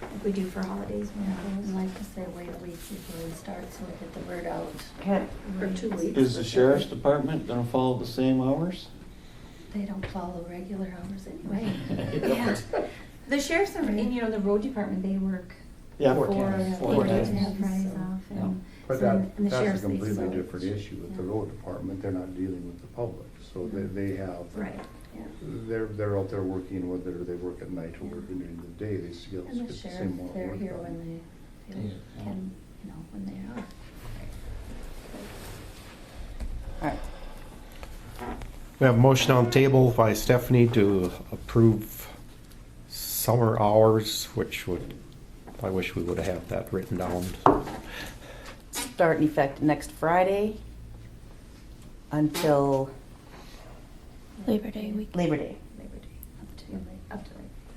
like we do for holidays when it I'd goes. like to say wait a week before we start so we get the word out Okay. for 2 weeks. Is the sheriff's department gonna follow the same hours? They don't follow regular hours anyway. Yeah. The sheriffs and, you know, the road department, they work Yeah. Four four times. days times. to have Fridays So, off yeah. and. But so- and the that's a sheriffs leave, completely so- different issue with the Yeah. road department. They're not dealing with the public, so they have. Right. Yeah. They're out there working, whether they work at night or working during the day, they still And get the the sheriff, same amount of they're work here done. when they feel Yeah. can, you know, when they are. All right. We have a motion on the table by Stephanie to approve summer hours, which I wish we would have had that written down. Start in effect next Friday until Labor Day week. Labor Day. Labor Day, up to,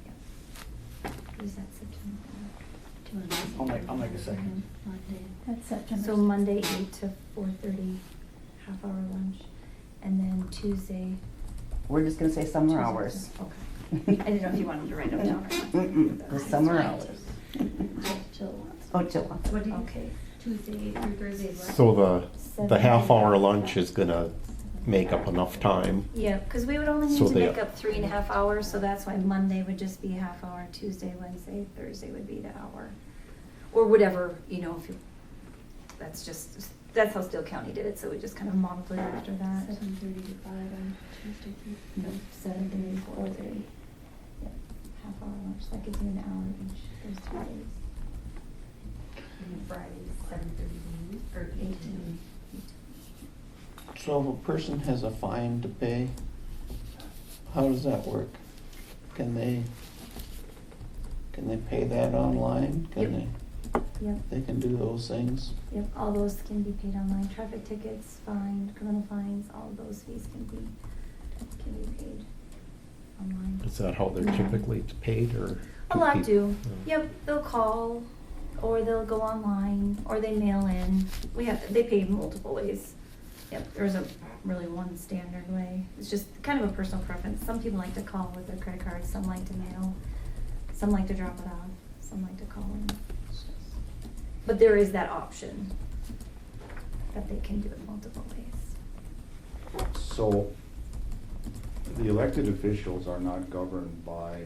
yeah. Is that September? Do you want to I'll make a second. Monday. That's September. So Monday, 8 to 4:30, half-hour lunch, and then Tuesday. We're just gonna say summer Tuesday- hours. Okay. I didn't know if you wanted to write them down or not. Mm-mm, the summer hours. Jill wants. Oh, Jill wants. What do you? Okay, Tuesday through Thursday, what? So the 7 half-hour lunch is gonna make up enough time. Yeah, because we would only need So to they- make up 3.5 hours, so that's why Monday would just be a half hour, Tuesday, Wednesday, Thursday would be the hour. Or whatever, you know, if you, that's how Steele County did it, so we just kind of modeled it after that. 7:30 to 5 on Tuesday. No, 7:30, 4:30. Yeah, half hour lunch, that gives you an hour each, those 2 days. and Fridays, 7:30 or 8 to. So if a person has a fine to pay, how does that work? Can they pay that online? Can Yep. they can do those things? Yep, all those can be paid online. Traffic tickets, fine, criminal fines, all of those fees can be paid online. Is that how they're typically paid, or? A lot people- do. Yep, they'll call, or they'll go online, or they mail in. They pay multiple ways. Yep, there isn't really one standard way. It's just kind of a personal preference. Some people like to call with their credit card, some like to mail, some like to drop it off, some like to call in. But there is that option that they can do it multiple ways. So, the elected officials are not governed by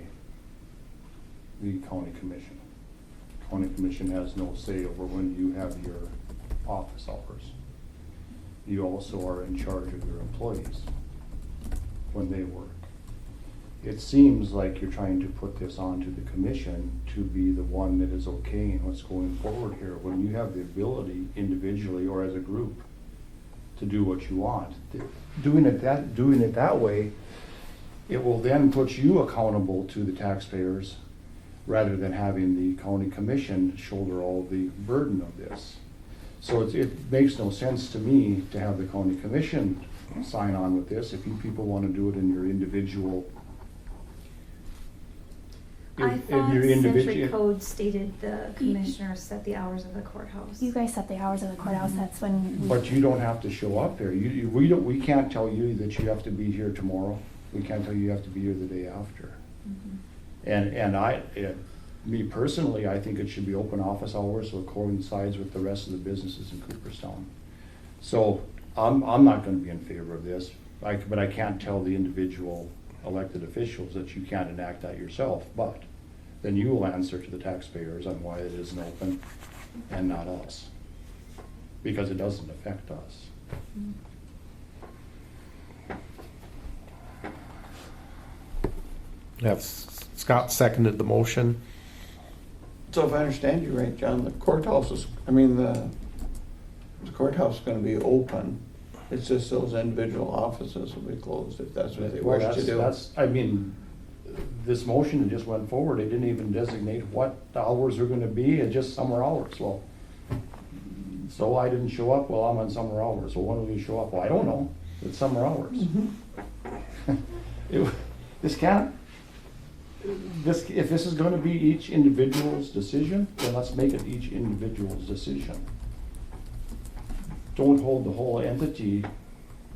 the county commission. County commission has no say over when you have your office hours. You also are in charge of your employees when they work. It seems like you're trying to put this onto the commission to be the one that is okaying what's going forward here, when you have the ability individually or as a group to do what you want. Doing it that way, it will then put you accountable to the taxpayers rather than having the county commission shoulder all the burden of this. So it makes no sense to me to have the county commission sign on with this. If you people want to do it in your individual. I thought Century Code stated the commissioner set the hours of the courthouse. You guys set the hours of the courthouse, that's when. But you don't have to show up there. We can't tell you that you have to be here tomorrow. We can't tell you have to be here the day after. Mhm. Me personally, I think it should be open office hours so it coincides with the rest of the businesses in Cooperstown. So I'm not gonna be in favor of this, but I can't tell the individual elected officials that you can't enact that yourself, but then you will answer to the taxpayers on why it isn't open and not us. Because it doesn't affect us. Have Scott seconded the motion? So if I understand you right, John, the courthouse is gonna be open. It's just those individual offices will be closed if that's what they Well, wish to do. This motion that just went forward, it didn't even designate what the hours are gonna be, it's just summer hours, well. So I didn't show up, well, I'm on summer hours, well, when will you show up? Well, I don't know, it's summer hours. If this is gonna be each individual's decision, then let's make it each individual's decision. Don't hold the whole entity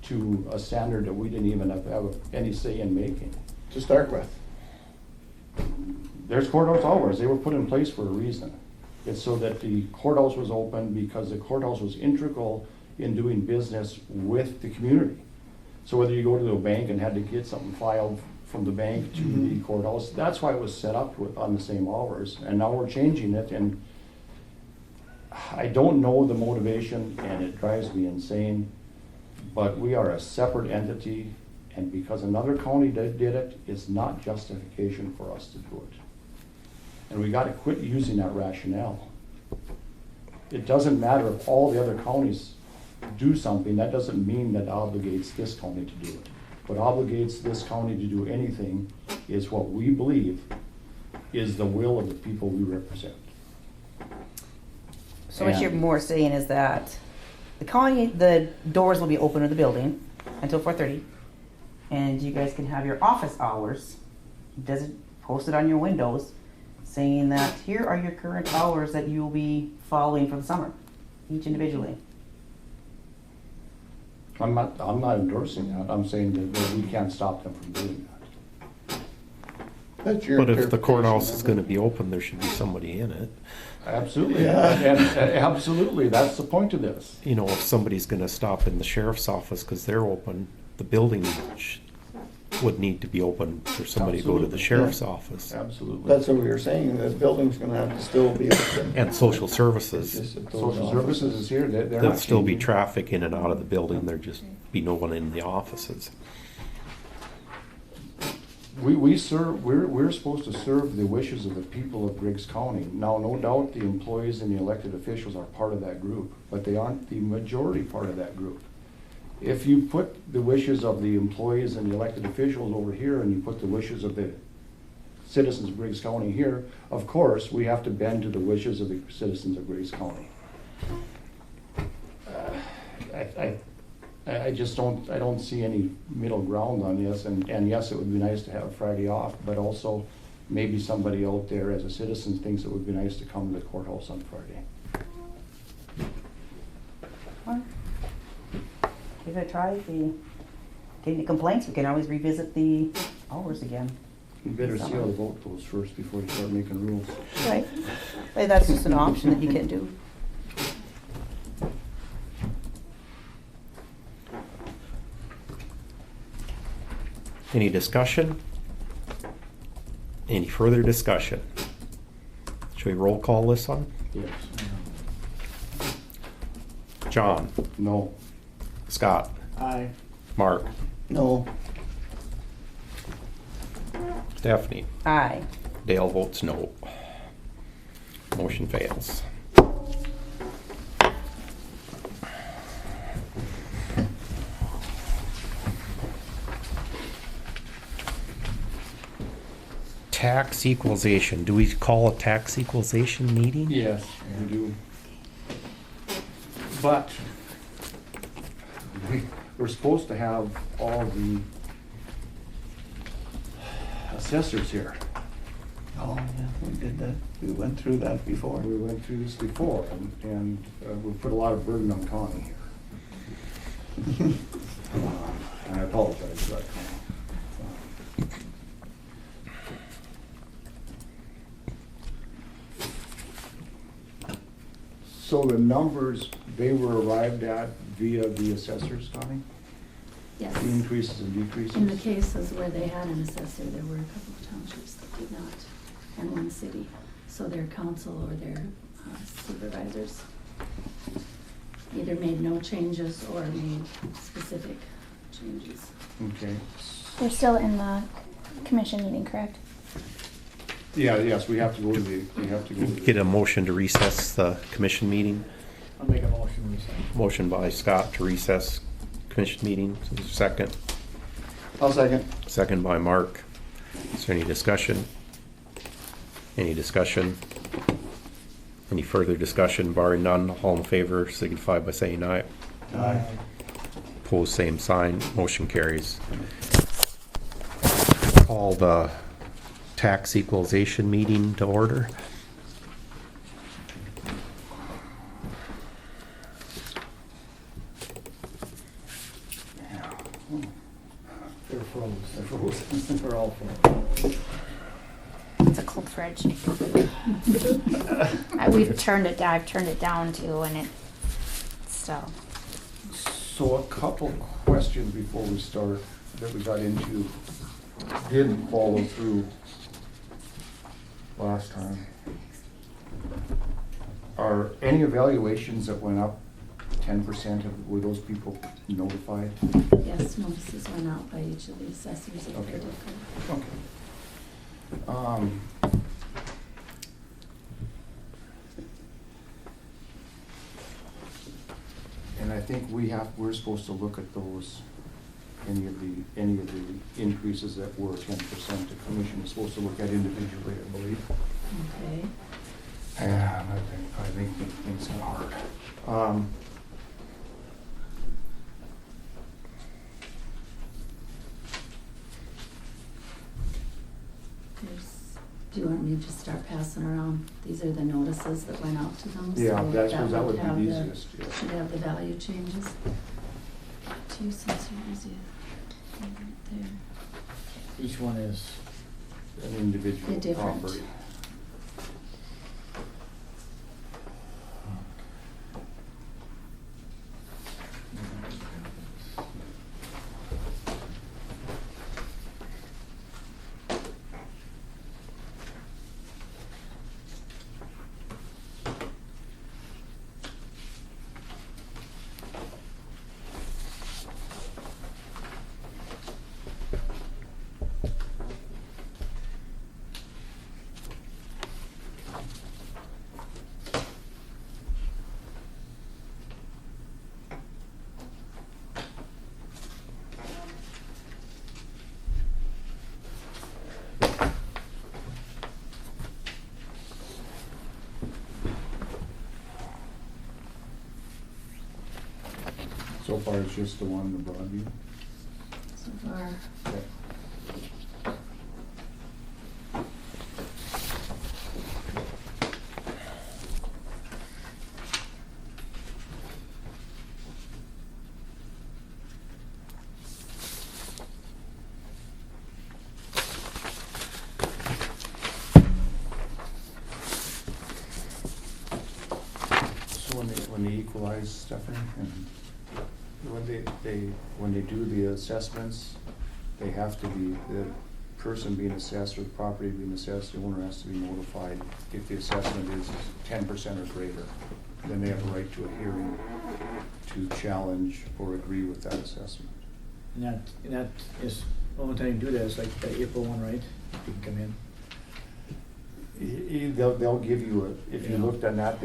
to a standard that we didn't even have any say in making. To start with. There's courthouse hours, they were put in place for a reason. It's so that the courthouse was open because the courthouse was integral in doing business with the community. So whether you go to the bank and had to get something filed from the bank to the courthouse, that's why it was set up on the same hours. And now we're changing it, and I don't know the motivation, and it drives me insane, but we are a separate entity, and because another county did it, it's not justification for us to do it. And we gotta quit using that rationale. It doesn't matter if all the other counties do something, that doesn't mean that obligates this county to do it. What obligates this county to do anything is what we believe is the will of the people we represent. So what you're more saying is that the doors will be open to the building until 4:30, and you guys can have your office hours posted on your windows, saying that here are your current hours that you'll be following for the summer, each individually. I'm not endorsing that, I'm saying that we can't stop them from doing that. That's your But if the courthouse interpretation is of gonna it. be open, there should be somebody in it. Absolutely, Yeah. and absolutely, that's the point of this. You know, if somebody's gonna stop in the sheriff's office because they're open, the building would need to be open for somebody to go to the Absolutely. sheriff's office. Absolutely. That's what we were saying, the building's gonna have to still be open. And social It's services, just that those Social services is here, they're there'll not still be changing. traffic in and out of the building, there'd just be no one in the offices. we're supposed to serve the wishes of the people of Griggs County. Now, no doubt the employees and the elected officials are part of that group, but they aren't the majority part of that group. If you put the wishes of the employees and the elected officials over here, and you put the wishes of the citizens of Griggs County here, of course, we have to bend to the wishes of the citizens of Griggs County. I just don't see any middle ground on this, and yes, it would be nice to have Friday off, but also maybe somebody out there as a citizen thinks it would be nice to come to the courthouse on Friday. Well, give it a try. If you get any complaints, we can always revisit the hours again. You better see how the vote goes first before you start making rules. Right. Hey, that's just an option that you can do. Any discussion? Any further discussion? Should we roll call this one? Yes. John, No. Scott, Aye. Mark, No, Stephanie, Aye. Dale votes no. Motion fails. Tax equalization. Do we call a tax equalization meeting? Yes, we do. But we're supposed to have all the assessors here. oh, yeah, we did that, we went through that before. We went through this before, and we put a lot of burden on Connie here. And I apologize for that, Connie. So the numbers, they were arrived at via the assessors, Connie? Yes. The increases and decreases? In the cases where they had an assessor, there were a couple of townships that did not, and one city. So their council or their supervisors either made no changes or made specific changes. Okay. We're still in the commission meeting, correct? Yeah, yes, we have to go to the, Get a motion to recess the commission meeting. I'll make a motion, we say. Motion by Scott to recess commission meeting. Second. I'll second. Second by Mark. Is there any discussion? Any discussion? Any further discussion? Barring none, all in favor signify by saying aye. Aye. Opposed, same sign. Motion carries. Call the tax equalization meeting to order. They're froze. They're froze. They're all froze. It's a cold fridge. We've turned it down. I've turned it down too, and it still. So a couple questions before we start that we got into didn't follow through last time. Are any evaluations that went up 10%, were those people notified? Yes, notices went out by each of the assessors if they Okay. did go. Okay. And I think we're supposed to look at those, any of the increases that were 10%, the commission is supposed to look at individually, I believe. Okay. Yeah, I think things are hard. Do you want me to start passing around? These are the notices that went out to them. Yeah, so that would have be the- easiest, yeah. Should have the value changes. 2 cents easy. Right there. Each one is, An individual They're different. property. So far, it's just the one in Broadview. So far, Okay. So when they equalize, Stephanie, and when they do the assessments, they have to be, the person being assessed or the property being assessed, the owner has to be notified if the assessment is 10% or greater. Then they have a right to a hearing to challenge or agree with that assessment. And that is, only time you do that is like the April one, right? You can come in. They'll give you a, if you looked on that,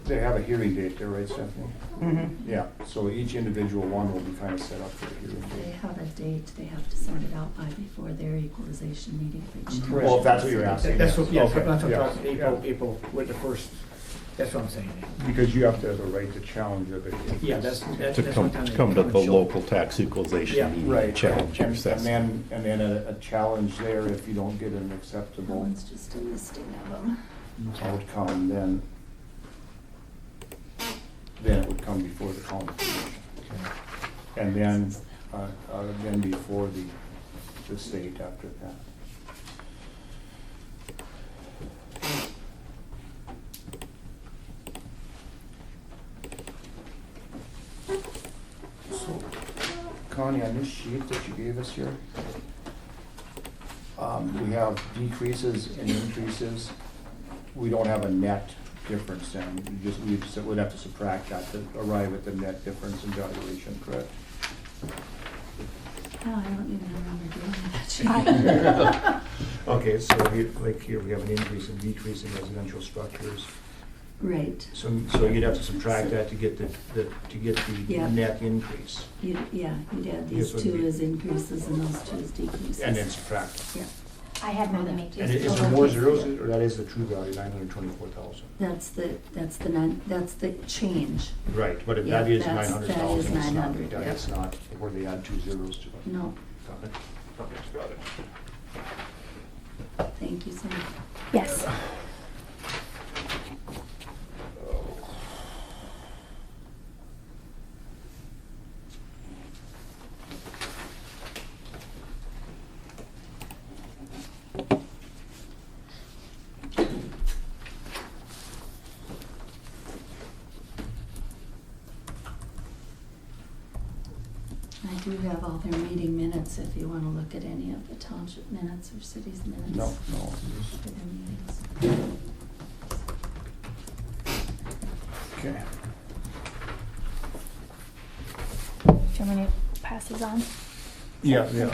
they have a hearing date there, right, Stephanie? Mm-hmm. Yeah, so each individual one will be kind of set up for a hearing they date. have a date they have to send it out by before their equalization meeting for each township. Well, if that's what you're asking. That's what, yeah, Okay, that's what yeah, I'm talking, yeah. April, with the first, that's what I'm saying. Because you have to have the right to challenge it. Yeah, that's To one come, time to they come to and the show. local tax Yeah, equalization meeting Right, and challenge your and assessment. then a challenge there, if you don't get an That acceptable one's just a listing of them. outcome, then it would come before the county commission. And then before the state after that. So, Connie, on this sheet that you gave us here, we have decreases and increases. We don't have a net difference then, we'd have to subtract that to arrive at the net difference in valuation, correct? Oh, I don't even remember doing that. Okay, so like here, we have an increase and decrease in residential structures. Right, So you'd have to subtract that to get the Yeah. net increase. you'd add these This would two be- as increases and those two as decreases. And then subtract. Yeah, I had Melanie make And these. is there more zeros, or that is the true value, 924,000? that's the change. Right, but if Yeah, that is that's- 900,000, it's that is not, 900, yeah. it's not where they add two zeros to it. No, Got it? Okay, got it. thank you, Sam. Yes. I do have all their meeting minutes if you want to look at any of the township minutes or cities minutes. No. For their meetings. Okay. Do you want me to pass these on? Yeah, Yeah,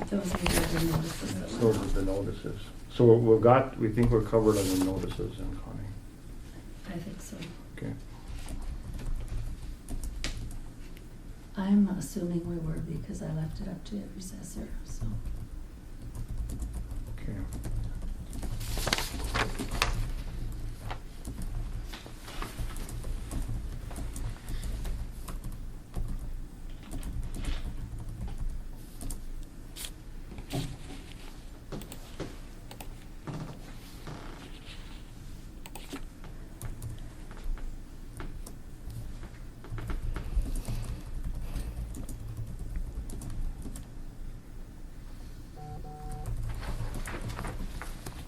those are the other notices that those were, are the notices. So we think we're covered on the notices in Connie. I think so. Okay. I'm assuming we were because I left it up to every assessor, so. Okay.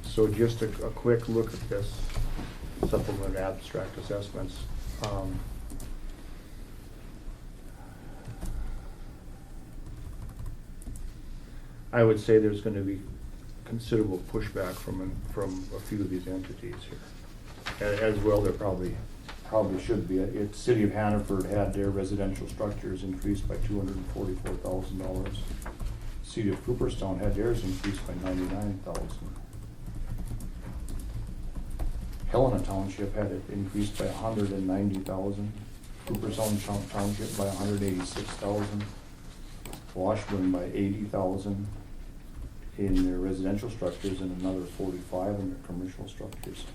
So just a quick look at this supplement abstract assessments. I would say there's gonna be considerable pushback from a few of these entities here. As well, there probably should be. City of Hannaford had their residential structures increased by $244,000. City of Cooperstown had theirs increased by $99,000. Helena Township had it increased by $190,000. Cooperstown Township by $186,000. Washburn by $80,000 in their residential structures and another $45,000 in their commercial structures.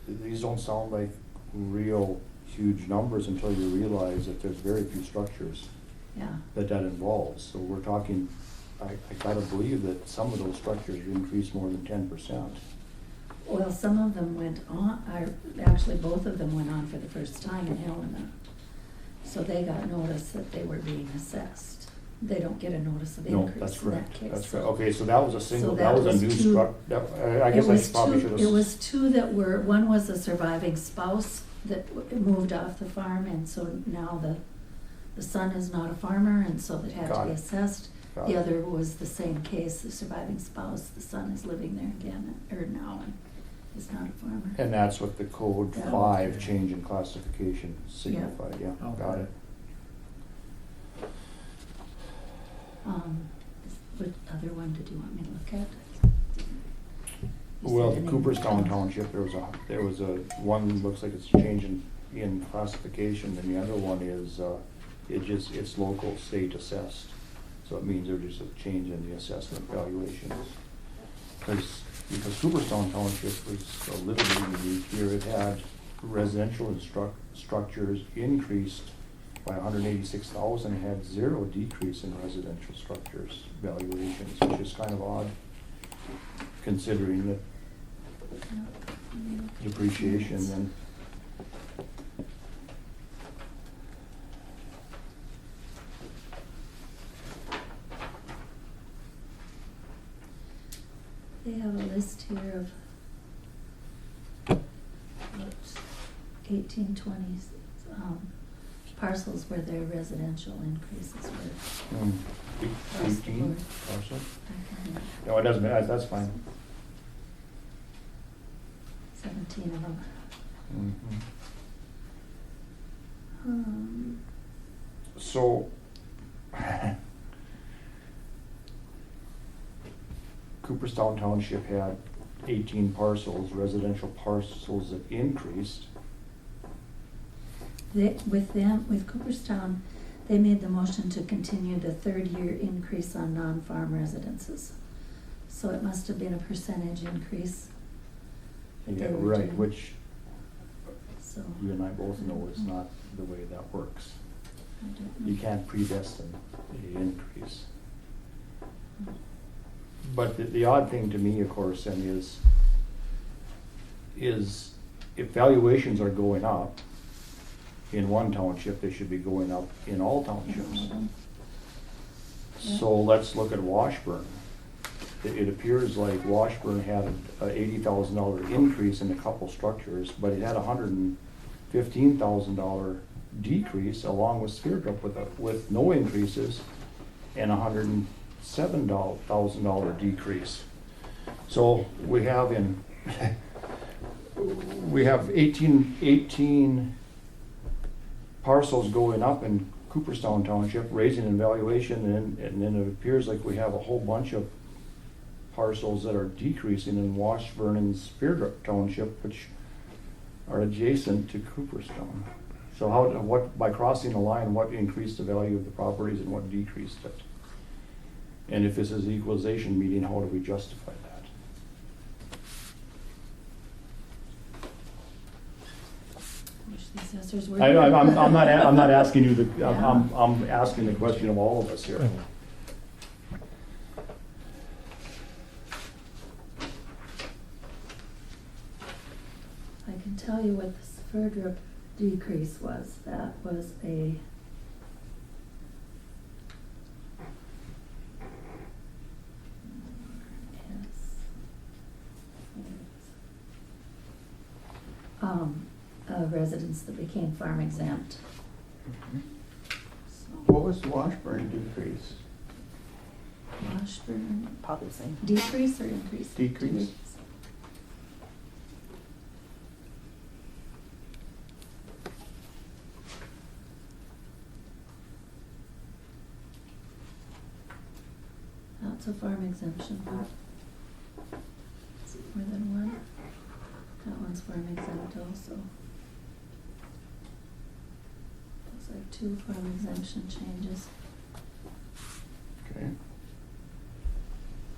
These don't sound like real huge numbers until you realize that there's very few structures Yeah, that involves. So we're talking, I gotta believe that some of those structures increased more than 10%. well, some of them went on, actually, both of them went on for the first time in Helena. So they got notice that they were being assessed. They don't get a notice of No, increase that's in that correct, case. that's correct. Okay, so that was a single, So that was a that new was two- I guess I probably should have. It was two that were, one was a surviving spouse that moved off the farm, and so now the son is not a farmer, and so it had Got to be it. assessed. Got The it. other was the same case, the surviving spouse, the son is living there again, or now, and is not a farmer. And that's what the code Yeah. 5 change in classification signified, yeah, got Okay. it. What other one did you want me to look at? You Well, said any- Cooperstown Township, there was a, one looks like it's changing in classification, and the other one is, it's local state assessed. So it means there's just a change in the assessment valuations. Because Cooperstown Township was a little bit unique here. It had residential structures increased by 186,000, it had 0 decrease in residential structures valuations, which is kind of odd, considering the depreciation and. They have a list here of 1820s parcels where their residential increases were. Across the 18 board. parcel? Okay. No, it doesn't matter, that's fine. 17 of them. Mhm. Um, So, Cooperstown Township had 18 parcels, residential parcels that increased. with Cooperstown, they made the motion to continue the 3rd-year increase on non-farm residences. So it must have been a percentage increase. that they Yeah, were right, doing. which So, you and I both know is not the way that works. I don't know. You can't predestine the increase. But the odd thing to me, of course, then is if valuations are going up in one township, they should be going up in all townships. So let's look at Washburn. It appears like Washburn had a $80,000 increase in a couple structures, but it had a $115,000 decrease along with Speardrop with no increases and a $107,000 decrease. So we have we have 18 parcels going up in Cooperstown Township, raising in valuation, and then it appears like we have a whole bunch of parcels that are decreasing in Washburn and Speardrop Township, which are adjacent to Cooperstown. So by crossing the line, what increased the value of the properties and what decreased it? And if this is the equalization meeting, how do we justify that? Wish the assessors were. I'm not asking you Yeah. I'm asking the question of all of us here. I can tell you what the Sverdrup decrease was. That was a residents that became farm exempt. So, What was the Washburn decrease? Washburn, Probably the same. decrease or increase? Decrease. That's a farm exemption. Is it more than one? That one's farm exempt also. Looks like 2 farm exemption changes. Okay.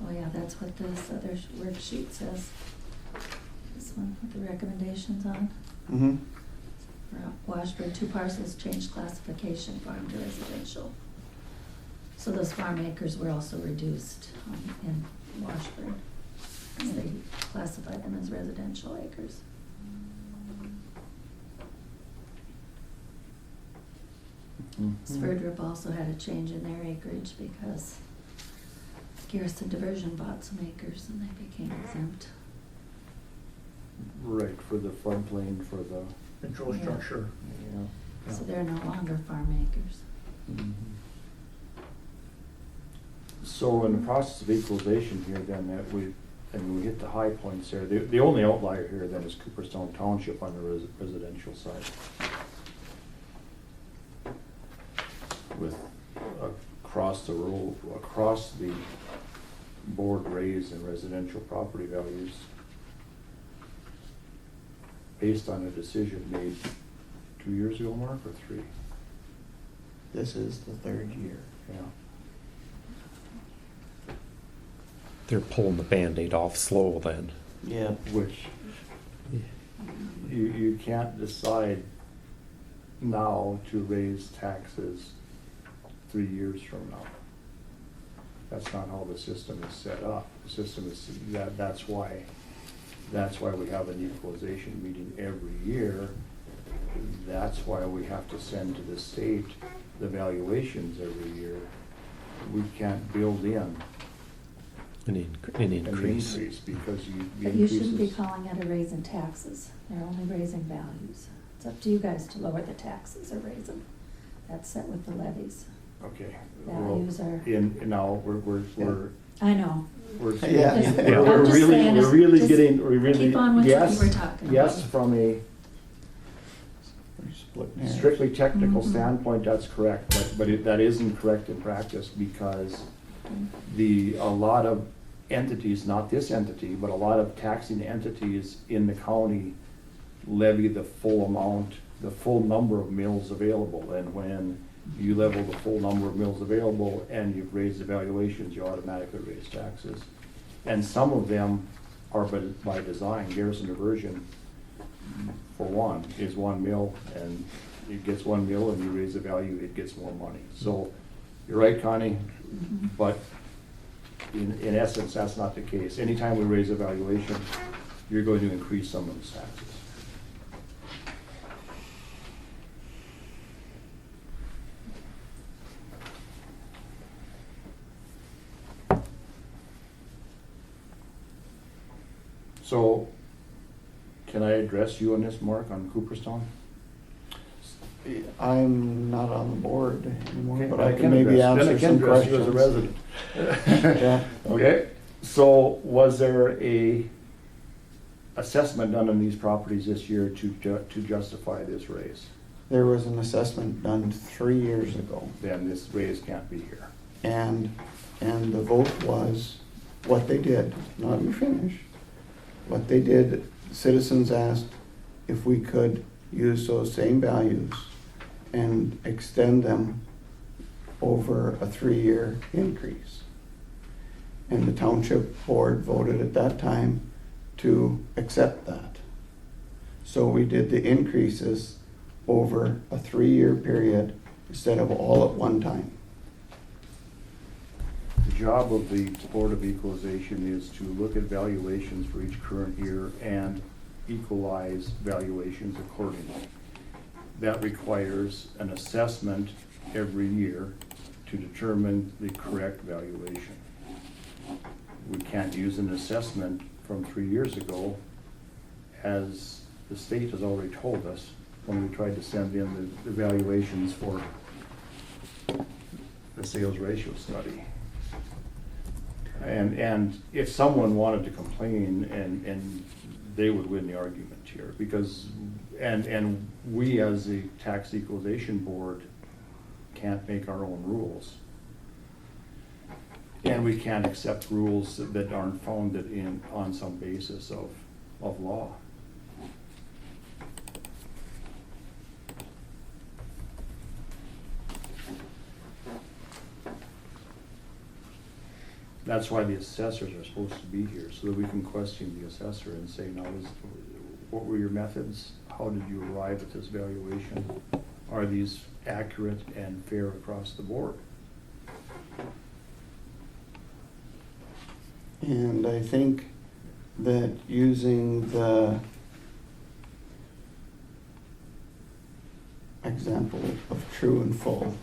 Oh yeah, that's what this other worksheet says. This one with the recommendations on. Mm-hmm. Washburn, 2 parcels changed classification, farm to residential. So those farm acres were also reduced in Washburn. And they classified them as residential acres. Sverdrup also had a change in their acreage because Garrison Diversion bought some acres and they became exempt. Right, for the floodplain, for the, Control Yeah. structure. yeah. So they're no longer farm acres. Mhm. So in the process of equalization here, then, that we hit the high points there. The only outlier here then is Cooperstown Township on the residential side. With across the road, across the board raise in residential property values based on a decision made 2 years ago, Mark, or 3? This is the 3rd year. Yeah. They're pulling the Band-Aid off slow then. Yeah. Which you can't decide now to raise taxes 3 years from now. That's not how the system is set up. The system is, that's why we have an equalization meeting every year. That's why we have to send to the state the valuations every year. We can't build in An an increase. increase because the But you shouldn't be increases. calling it a raise in taxes. They're only raising values. It's up to you guys to lower the taxes or raise them. That's set with the levies. Okay. well, Values are, now, we're I know. We're, Yeah. Just- Yeah. we're I'm just really, saying, we're really just getting, we're really, keep on with what you yes, were talking about. yes, from a We're splitting hairs. strictly technical Mhm. standpoint, that's correct, but that isn't correct in practice because a lot of entities, not this entity, but a lot of taxing entities in the county levy the full amount, the full number of mills available, and when you level the full number of mills available and you've raised the valuations, you automatically raise taxes. And some of them are by design. Garrison Diversion, for one, is 1 mill, and it gets 1 mill, and you raise the value, it gets more money. So, you're right, Connie, but in essence, that's not the case. Anytime we raise a valuation, you're going to increase some of the taxes. So, can I address you on this, Mark, on Cooperstown? I'm not on the board anymore, Okay, but I can maybe address- then I answer can some address questions. you as a resident. Yeah. Okay, so was there a assessment done on these properties this year to justify this raise? There was an assessment done 3 years ago, Then this raise can't be here. and the vote was, what they did, not let me finish. What they did, citizens asked if we could use those same values and extend them over a 3-year increase. And the township board voted at that time to accept that. So we did the increases over a 3-year period instead of all at one time. The job of the Board of Equalization is to look at valuations for each current year and equalize valuations accordingly. That requires an assessment every year to determine the correct valuation. We can't use an assessment from 3 years ago, as the state has already told us when we tried to send in the valuations for the sales ratio study. And if someone wanted to complain, and they would win the argument here, because, and we as the tax equalization board can't make our own rules. And we can't accept rules that aren't founded on some basis of law. That's why the assessors are supposed to be here, so that we can question the assessor and say, now, what were your methods? how did you arrive at this valuation? Are these accurate and fair across the board? And I think that using the example of true and full,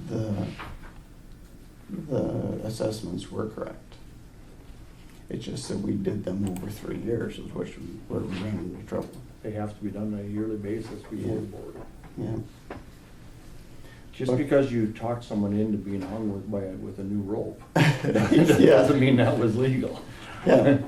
the assessments were correct. It's just that we did them over 3 years, is where we ran into trouble. They have to be done on a yearly basis before the board. Yeah. Just because you talked someone into being hung with a new rope, Yeah. doesn't mean that was legal. Yeah.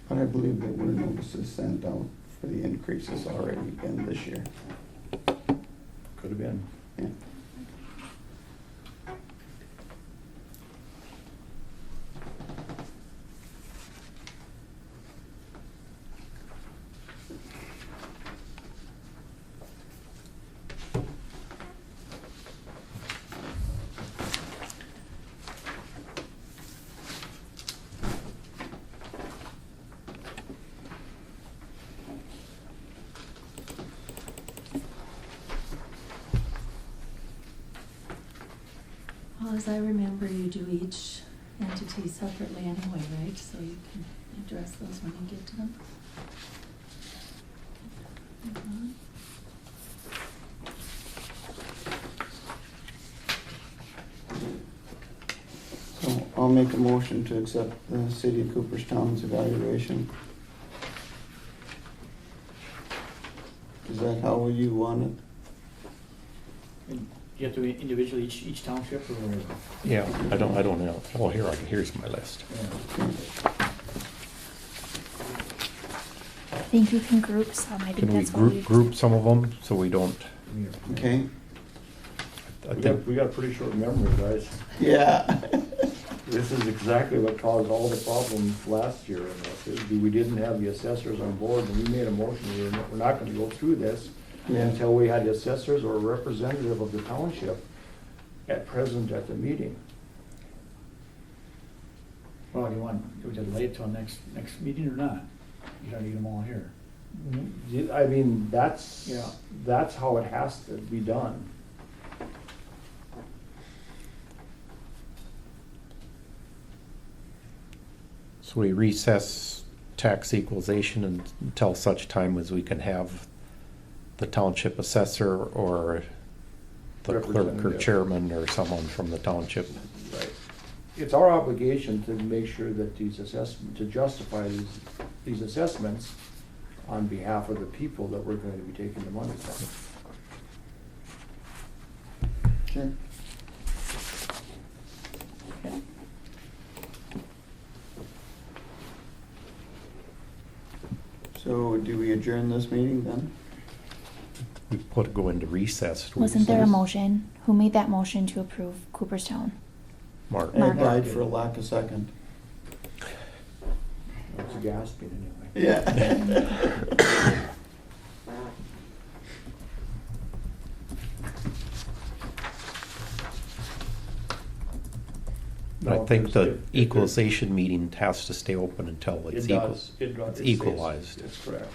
But I believe there were notices sent out for the increases already in this year. Could have been. Yeah. Well, as I remember, you do each entity separately anyway, right? So you can address those when you get to them. Mhm. So I'll make a motion to accept the City of Cooperstown's evaluation. Is that how you want it? And you have to individually each township or? Yeah, I don't know. Oh, here's my list. I think you can group some. I think Can we that's what we. group some of them so we don't, Okay? I think, We got a pretty short memory, guys. Yeah. This is exactly what caused all the problems last year. We didn't have the assessors on board, and we made a motion, we're not gonna go through this Yeah. until we had the assessors or a representative of the township present at the meeting. Well, you want, we just lay it till next meeting or not? You don't need them all here. I mean, that's Yeah. how it has to be done. so we recess tax equalization until such time as we can have the township assessor or the clerk or Representative. chairman or someone from the township. Right. It's our obligation to make sure that to justify these assessments on behalf of the people that we're going to be taking the money from. Sure. So do we adjourn this meeting then? We go into recess. Wasn't there a motion? Who made that motion to approve Cooperstown? Mark. Ed died for a lack of second. It's gasping anyway. Yeah. But I No, think if the there's- equalization meeting has to stay open until It it's does. it's It equalized. That's correct.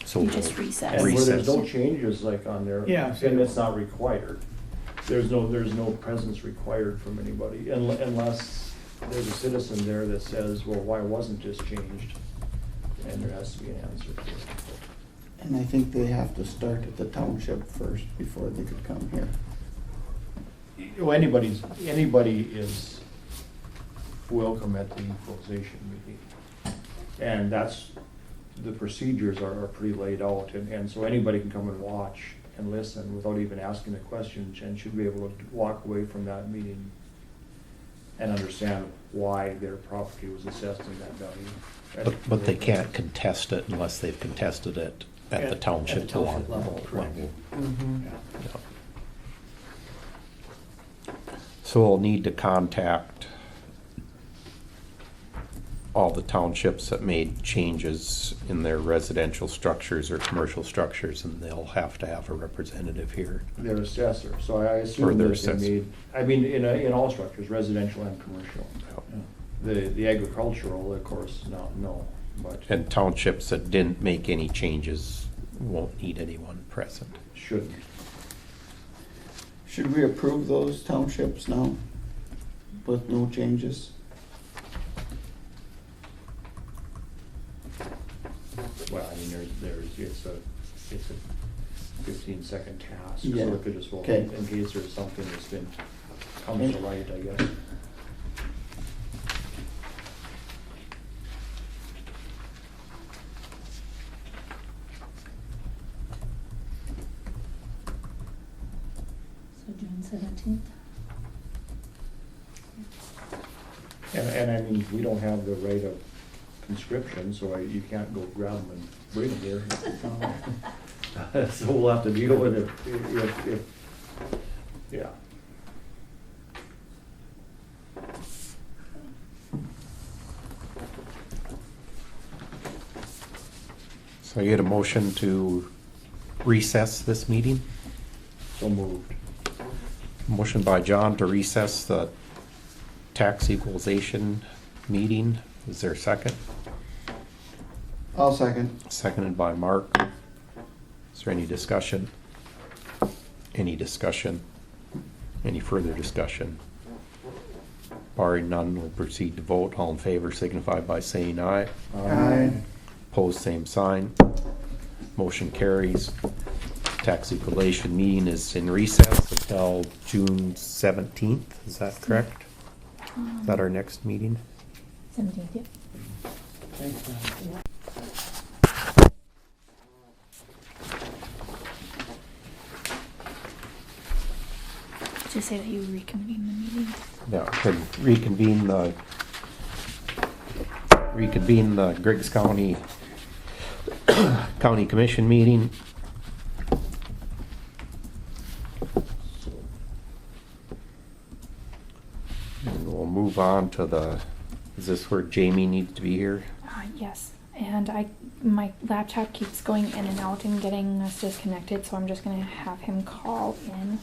So You just we'll recess. And where there's no recess. changes like on there, Yeah. and it's not required. There's no presence required from anybody unless there's a citizen there that says, well, why wasn't this changed? And there has to be an answer to it. And I think they have to start at the township first before they could come here. Well, anybody is welcome at the equalization meeting. And the procedures are pretty laid out, and so anybody can come and watch and listen without even asking a question, and should be able to walk away from that meeting and understand why their property was assessed in that value. But they can't contest it unless they've contested it at the township township level. level, correct. Yeah. So we'll need to contact all the townships that made changes in their residential structures or commercial structures, and they'll have to have a representative here. Their assessor, so I Or assume their that they assessor. made, I mean, in all structures, residential and commercial. Yeah. The agricultural, of course, no, but And townships that didn't make any changes won't need anyone present. shouldn't. Should we approve those townships now with no changes? Well, I mean, it's a 15-second task, so Yeah. we could just vote Okay. in case there's something that's comes to light, I guess. So June 17th. And I mean, we don't have the right of conscription, so you can't go grab them and bring them here. So we'll have to deal with it if, yeah. So you had a motion to recess this meeting? So moved. Motion by John to recess the tax equalization meeting. Is there a second? I'll second. Seconded by Mark. Is there any discussion? Any discussion? Any further discussion? Barring none, we'll proceed to vote. All in favor signify by saying aye. Aye. Opposed, same sign. Motion carries. Tax equalization meeting is in recess until June 17th. Is that correct? Is that our next meeting? 17th, yeah. Thanks, man. Did you say that you reconvene the meeting? Yeah, could reconvene the Griggs County County Commission meeting. And we'll move on to is this where Jamie needs to be here? Yes, and my laptop keeps going in and out and getting us disconnected, so I'm just gonna have him call in.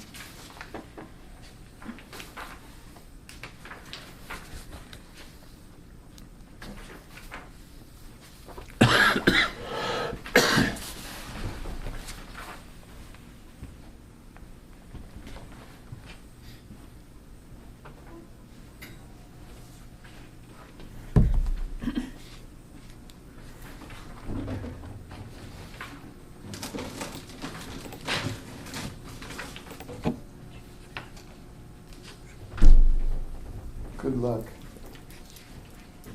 Good luck.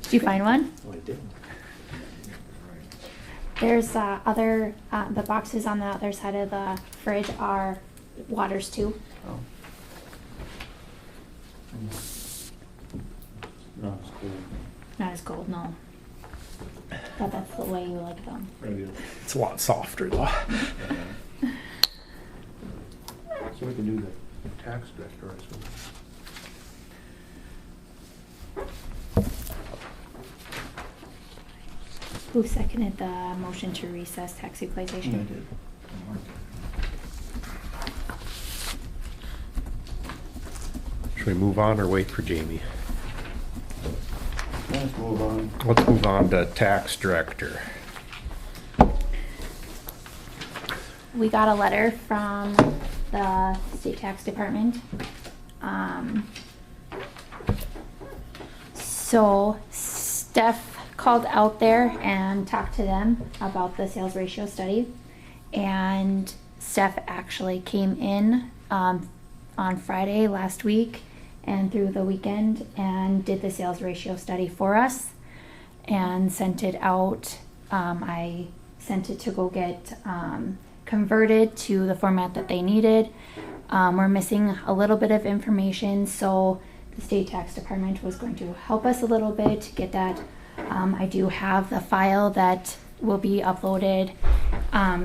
Did you find one? Oh, I didn't. There's the boxes on the other side of the fridge are waters too. Oh. No, it's cool. Not as cold, no. But that's the way you like them. Maybe. It's a lot softer though. So we can do the tax director, I suppose. Who seconded the motion to recess tax equalization? I did. Should we move on or wait for Jamie? Let's move on. Let's move on to tax director. We got a letter from the state tax department. So Steph called out there and talked to them about the sales ratio study. And Steph actually came in on Friday last week and through the weekend and did the sales ratio study for us and sent it out. I sent it to go get converted to the format that they needed. We're missing a little bit of information, so the state tax department was going to help us a little bit to get that. I do have the file that will be uploaded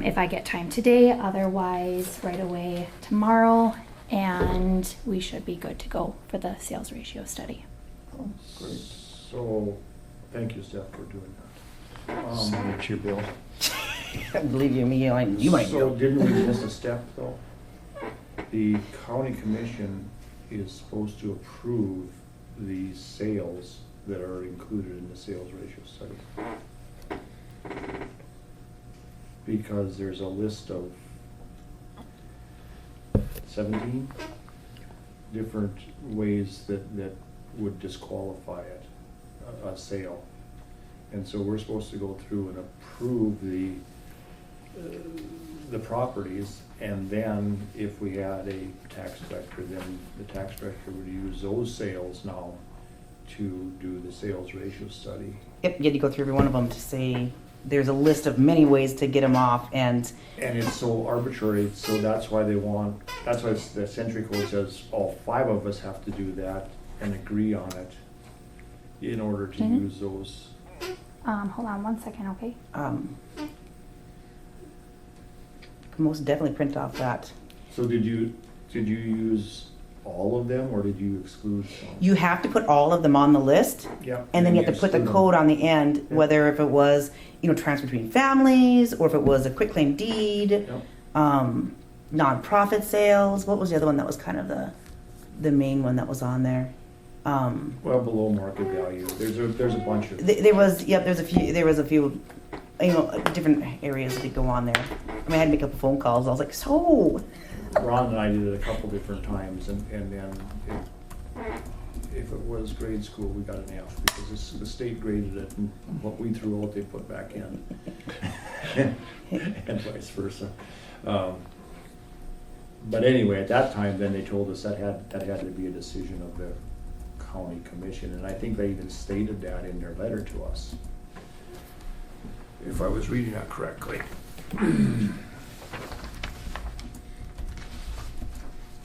if I get time today, otherwise right away tomorrow, and we should be good to go for the sales ratio study. Oh, great. So, Thank you, Steph, for doing that. Signature your bill. Believe you me, you might So know. didn't we miss a step, though? The county commission is supposed to approve the sales that are included in the sales ratio study. Because there's a list of 17 different ways that would disqualify it, a sale. And so we're supposed to go through and approve the properties, and then if we had a tax collector, then the tax collector would use those sales now to do the sales ratio study. Yep, you had to go through every one of them to say, there's a list of many ways to get them off, and And it's so arbitrary, so that's why the Century Code says all 5 of us have to do that and agree on it in order to Mhm. use those. Hold on 1 second, okay? most definitely print off that. So did you use all of them, or did you exclude some? You have to put all of them on the list, Yeah. and then you have to put the exclude code them. on the end, Yeah. whether if it was, transfer between families, or if it was a quitclaim deed, Yep. nonprofit sales. What was the other one that was kind of the main one that was on there? Well, below market value. There's a bunch of. There was a few, different areas that go on there. I mean, I had to make a couple phone calls. I was like, so. Ron and I did it a couple different times, and then if it was grade school, we got an F, because the state graded it, and what we threw out, they put back in. And vice versa. But anyway, at that time, then they told us that had to be a decision of the county commission, and I think they even stated that in their letter to us, if I was reading that correctly.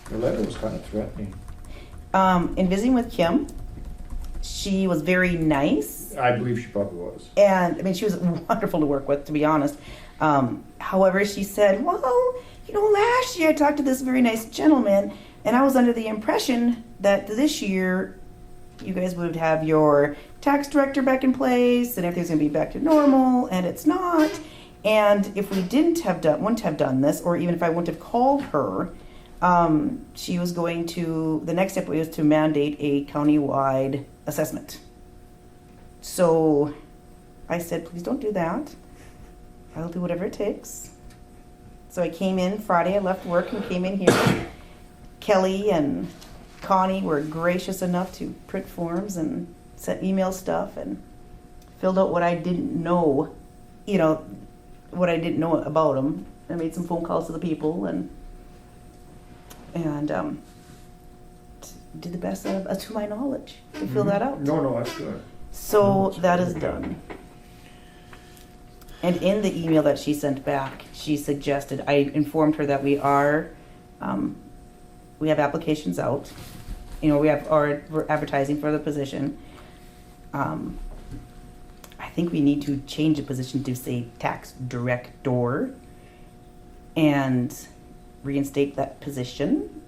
The letter was kind of threatening. In visiting with Kim, she was very nice. I believe she probably was. And I mean, she was wonderful to work with, to be honest. However, she said, well, last year I talked to this very nice gentleman, and I was under the impression that this year you guys would have your tax director back in place and everything's going to be back to normal, and it's not. And if we wouldn't have done this, or even if I wouldn't have called her, she was going to, the next step was to mandate a countywide assessment. So I said, please don't do that. I'll do whatever it takes. So I came in Friday, I left work and came in here. Kelly and Connie were gracious enough to print forms and sent email stuff and filled out what I didn't know, what I didn't know about them. I made some phone calls to the people and did the best to my knowledge to fill that out. No, that's good. So that is done. And in the email that she sent back, she suggested, I informed her that we have applications out. We're advertising for the position. I think we need to change the position to say tax director and reinstate that position.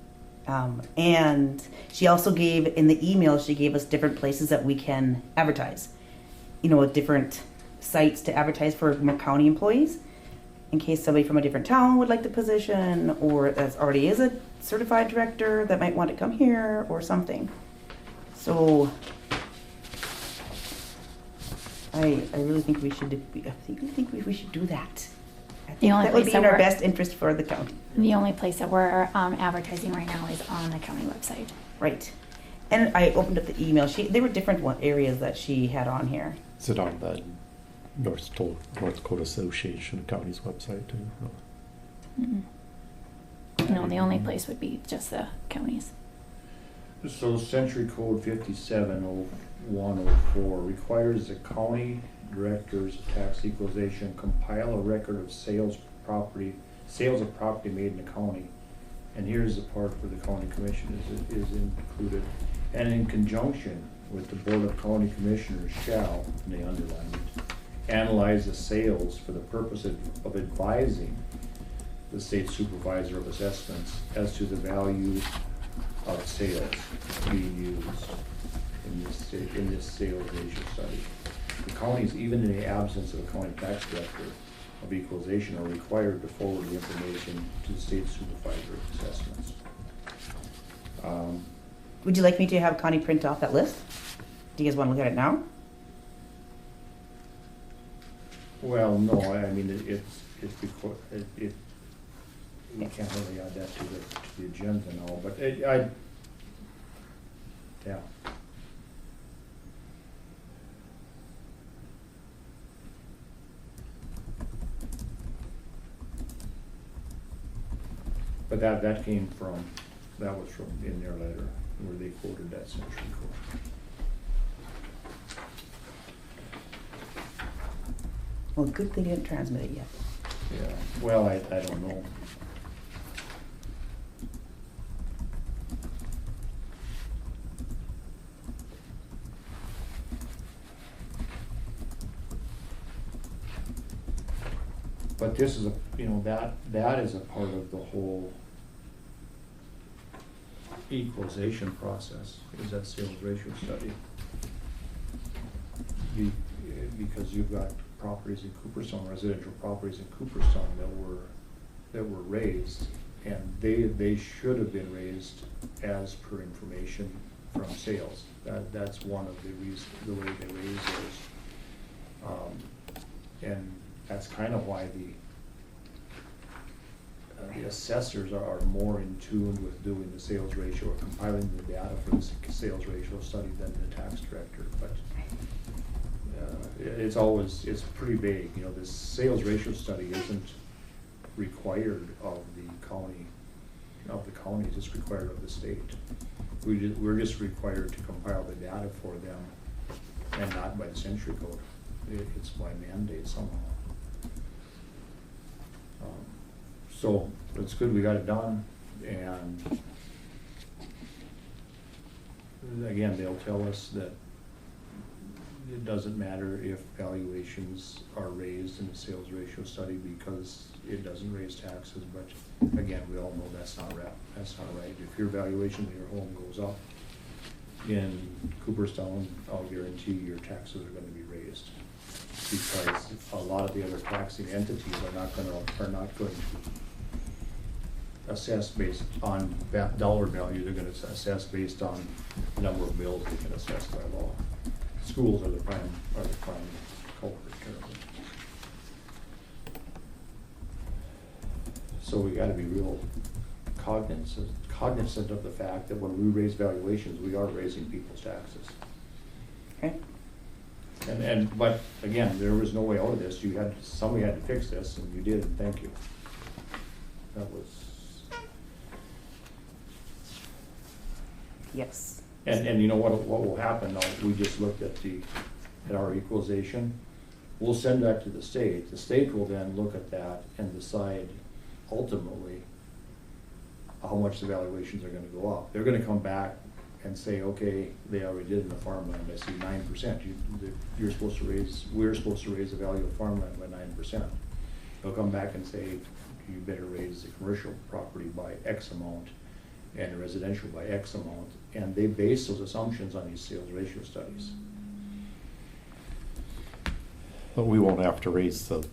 And she also gave, in the email, she gave us different places that we can advertise. Different sites to advertise for more county employees, in case somebody from a different town would like the position, or that already is a certified director that might want to come here, or something. So I really think we should. We should do that. I think only that would place be in that our we're- best interest for the county. The only place that we're advertising right now is on the county website. Right. And I opened up the email. There were different areas that she had on here. Is it on the North Dakota Association of Counties website too? Mm-mm. No, the only place would be just the counties. So Century Code 570104 requires the county directors of tax equalization compile a record of sales of property made in the county. And here's the part where the county commission is included. And in conjunction with the Board of County Commissioners shall, and they underline it, analyze the sales for the purpose of advising the state supervisor of assessments as to the value of sales being used in this sales ratio study. The counties, even in the absence of a county tax director of equalization, are required to forward the information to the state supervisor of assessments. Would you like me to have Connie print off that list? Do you guys want to look at it now? Well, no, I mean, it's because, we can't really add that to the agenda now, but yeah. But that was from in their letter, where they quoted that century code. Well, good thing you didn't transmit it yet. Yeah, well, I don't know. But this is that is a part of the whole equalization process, is that sales ratio study. Because you've got properties in Cooperstown, residential properties in Cooperstown that were raised, and they should have been raised as per information from sales. That's one of the reasons, the way they raise those. And that's kind of why the assessors are more in tune with doing the sales ratio or compiling the data for the sales ratio study than the tax director. But it's pretty vague. You know, this sales ratio study isn't required of the county. It's just required of the state. We're just required to compile the data for them, and not by the century code. It's by mandate somehow. So it's good we got it done, and again, they'll tell us that it doesn't matter if valuations are raised in the sales ratio study because it doesn't raise taxes, but again, we all know that's not right. If your valuation of your home goes up in Cooperstown, I'll guarantee your taxes are going to be raised, because a lot of the other taxing entities are not going to assess based on that dollar value. They're going to assess based on the number of bills they can assess by law. Schools are the prime culprit currently. So we got to be real cognizant of the fact that when we raise valuations, we are raising people's taxes. Okay. But again, there was no way out of this. Somebody had to fix this, and you did, and thank you. That was. Yes. And you know what will happen now? We just looked at our equalization. We'll send that to the state. The state will then look at that and decide ultimately how much the valuations are going to go up. They're going to come back and say, okay, they already did in the farmland. I see 9%. We're supposed to raise the value of farmland by 9%. They'll come back and say, you better raise the commercial property by X amount and residential by X amount, and they base those assumptions on these sales ratio studies. But we won't have to raise the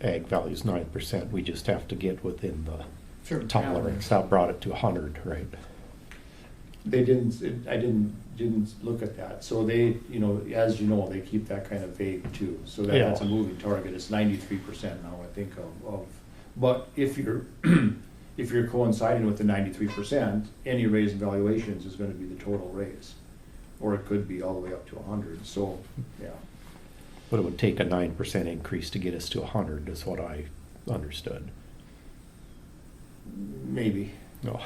ag values 9%. We just have to get within the Certain tolerance. That brought it to 100, right? I didn't look at that. So they, as you know, they keep that kind of vague too. So that's a moving target. It's 93% now, I think of. But if you're coinciding with the 93%, any raise in valuations is going to be the total raise, or it could be all the way up to 100. So, yeah. But it would take a 9% increase to get us to 100, is what I understood. Maybe. No.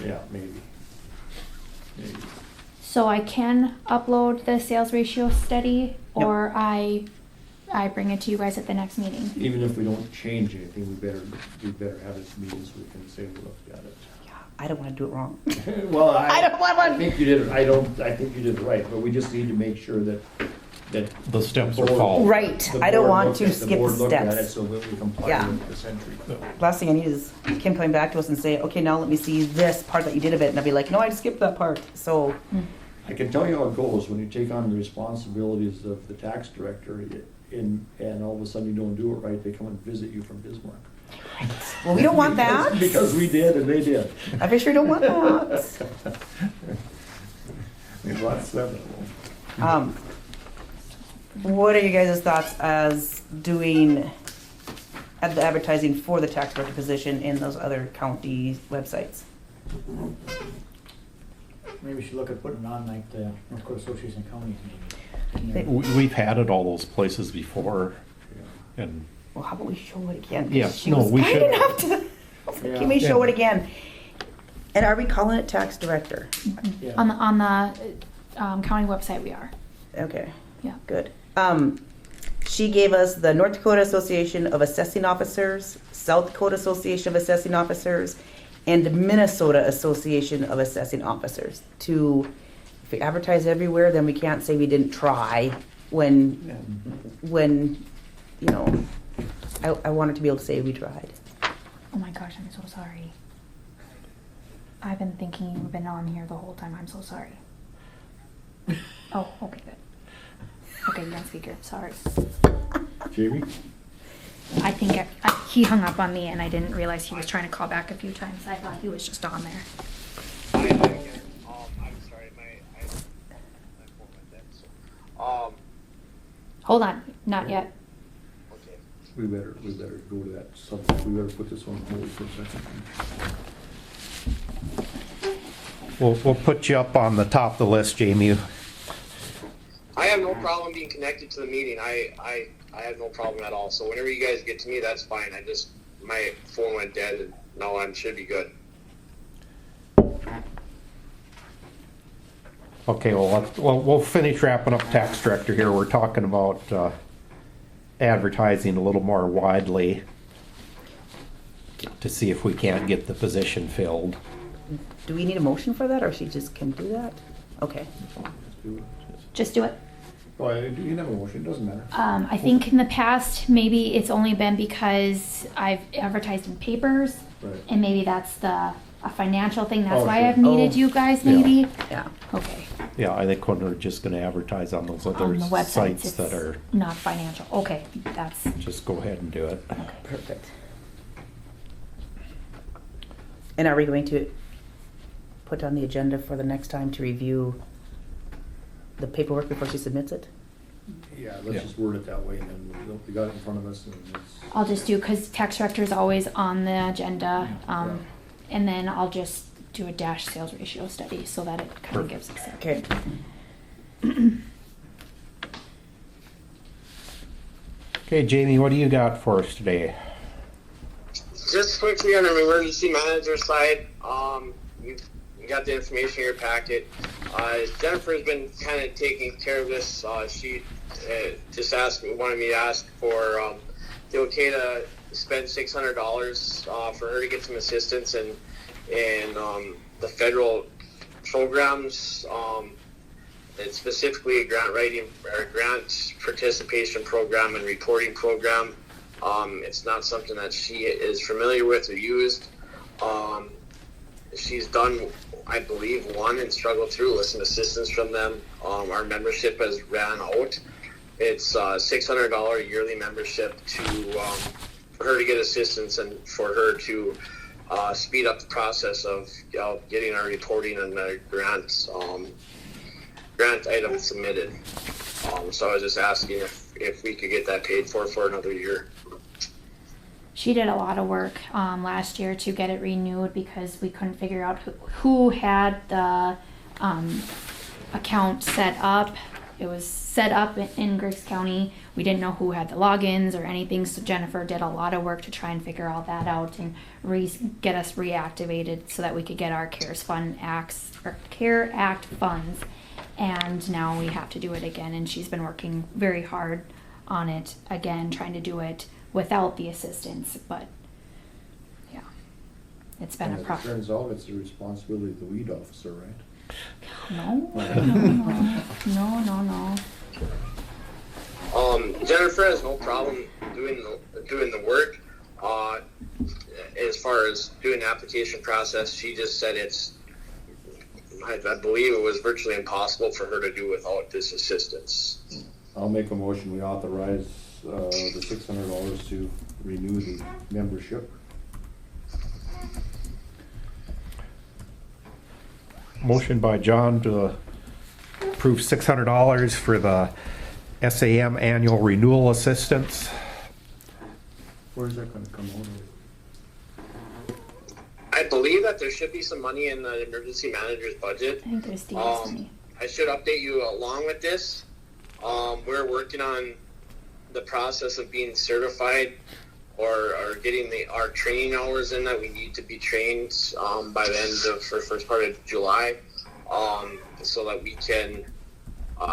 Yeah, maybe. So I can upload the sales ratio study, or I bring it to you guys at the next meeting. Even if we don't change anything, we better have this meeting so we can say we looked at it. Yeah, I don't want to do it wrong. Well, I don't want one. I think you did. I think you did it right, but we just need to make sure that the steps are followed. Right. I don't want to skip the board looked at it steps. so that we comply Yeah. with the century code. Last thing I need is Kim coming back to us and say, okay, now let me see this part that you did of it. And I'll be like, no, I skipped that part. So I can tell you how it goes, when you take on the responsibilities of the tax director, and all of a sudden you don't do it right, they come and visit you from Bismarck. Well, we don't want that. Because we did and they did. I for sure don't want that. There's lots of them. What are you guys' thoughts as doing at the advertising for the tax director position in those other county websites? Maybe we should look at putting on like the North Dakota Association of Counties maybe. We've had it all those places before, and Well, how about we show it again? 'Cause Yeah, she no, was we kind should. enough to. Yeah. Can we show it again? And are we calling it tax director? Yeah. On the county website, we are. Okay. Yeah. Good. She gave us the North Dakota Association of Assessing Officers, South Dakota Association of Assessing Officers, and Minnesota Association of Assessing Officers. If we advertise everywhere, then we can't say we didn't try when you know, I wanted to be able to say we tried. Oh my gosh, I'm so sorry. I've been thinking you've been on here the whole time. I'm so sorry. Oh, okay, good. Okay, you're on speaker. Sorry. Jamie? I think he hung up on me and I didn't realize he was trying to call back a few times. I thought he was just on there. I'm sorry, my phone went dead, so, Hold on, not yet. okay. We better go to that subject. We better put this on hold for a second. we'll put you up on the top of the list, Jamie. I have no problem being connected to the meeting. I have no problem at all. So whenever you guys get to me, that's fine. My phone went dead and now I should be good. Okay, well, we'll finish wrapping up tax director here. We're talking about advertising a little more widely to see if we can't get the position filled. Do we need a motion for that, or she just can do that? Okay. Just do it. Oh, you can have a motion, it doesn't matter. I think in the past, maybe it's only been because I've advertised in papers, Right. and maybe that's a financial thing. That's Oh, why sure. I've needed Oh. you guys, Yeah. maybe. Yeah. Okay. Yeah, I think when we're just gonna advertise on those On other the websites, sites it's that are, not financial. Okay, that's just go ahead and do it. Perfect. And are we going to put on the agenda for the next time to review the paperwork before she submits it? Yeah, let's Yeah. just word it that way, and then we got it in front of us, and it's. I'll just do because tax director is always on the agenda, Yeah. and then I'll just do a dash sales ratio study so that it kind of gives us. Okay. Okay, Jamie, what do you got for us today? Just quickly on the emergency manager side, you got the information in your packet. Jennifer's been kind of taking care of this. She just wanted me to ask for the okay to spend $600 for her to get some assistance in the federal programs. It's specifically a grant writing or grant participation program and reporting program. It's not something that she is familiar with or used. She's done, I believe, one and struggled through with some assistance from them. Our membership has ran out. It's a $600 yearly membership for her to get assistance and for her to speed up the process of getting our reporting and the grant items submitted. So I was just asking if we could get that paid for another year. She did a lot of work last year to get it renewed because we couldn't figure out who had the account set up. It was set up in Griggs County. We didn't know who had the logins or anything, so Jennifer did a lot of work to try and figure all that out and get us reactivated so that we could get our CARE Act funds. And now we have to do it again, and she's been working very hard on it again, trying to do it without the assistance, but yeah, it's been a As it problem. turns out, it's the responsibility of the weed officer, right? No. Jennifer has no problem doing the work. As far as doing the application process, she just said it's I believe it was virtually impossible for her to do without this assistance. I'll make a motion, we authorize the $600 to renew the membership. Motion by John to approve $600 for the SAM annual renewal assistance. Where's that gonna come out of? I believe that there should be some money in the emergency manager's budget. I think there's Steve's money. I should update you along with this. We're working on the process of being certified or getting our training hours in that we need to be trained by the end of the first part of July, so that we can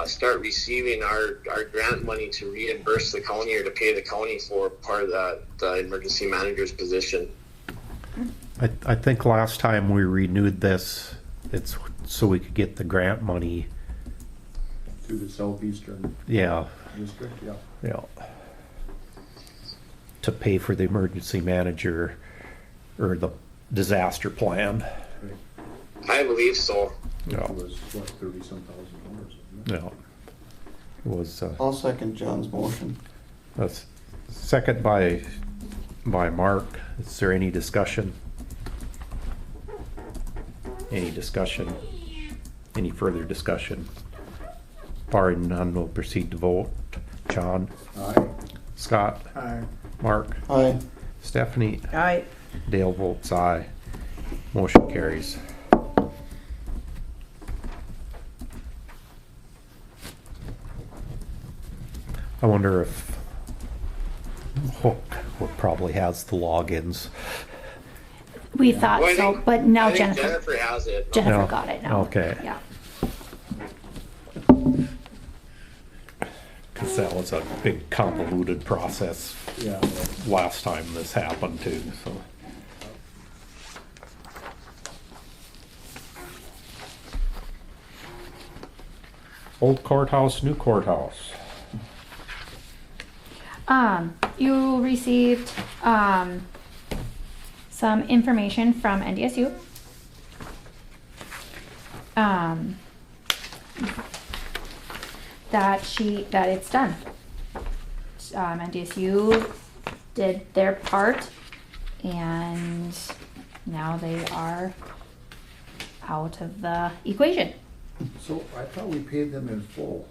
start receiving our grant money to reimburse the county or to pay the county for part of the emergency manager's position. I think last time we renewed this, it's so we could get the grant money. Through the southeastern Yeah, district, yeah. yeah. To pay for the emergency manager or the disaster plan. I believe so. Yeah. It was, what, $30-some thousand, wasn't it? Yeah. It was, I'll second John's motion. that's second by Mark. Is there any discussion? Any discussion? Any further discussion? Barring none, we'll proceed to vote. John? Aye. Scott? Aye. Mark? Aye. Stephanie? Aye. Dale votes aye. Motion carries. I wonder if Hook probably has the logins. We thought Well, I so, think- but now I think Jennifer has it. Jennifer No. got it now. Okay. Yeah. Because that was a big convoluted process Yeah. last time this happened too, so. Old courthouse, new courthouse. You received some information from NDSU. That it's done. NDSU did their part, and now they are out of the equation. So I thought we paid them in full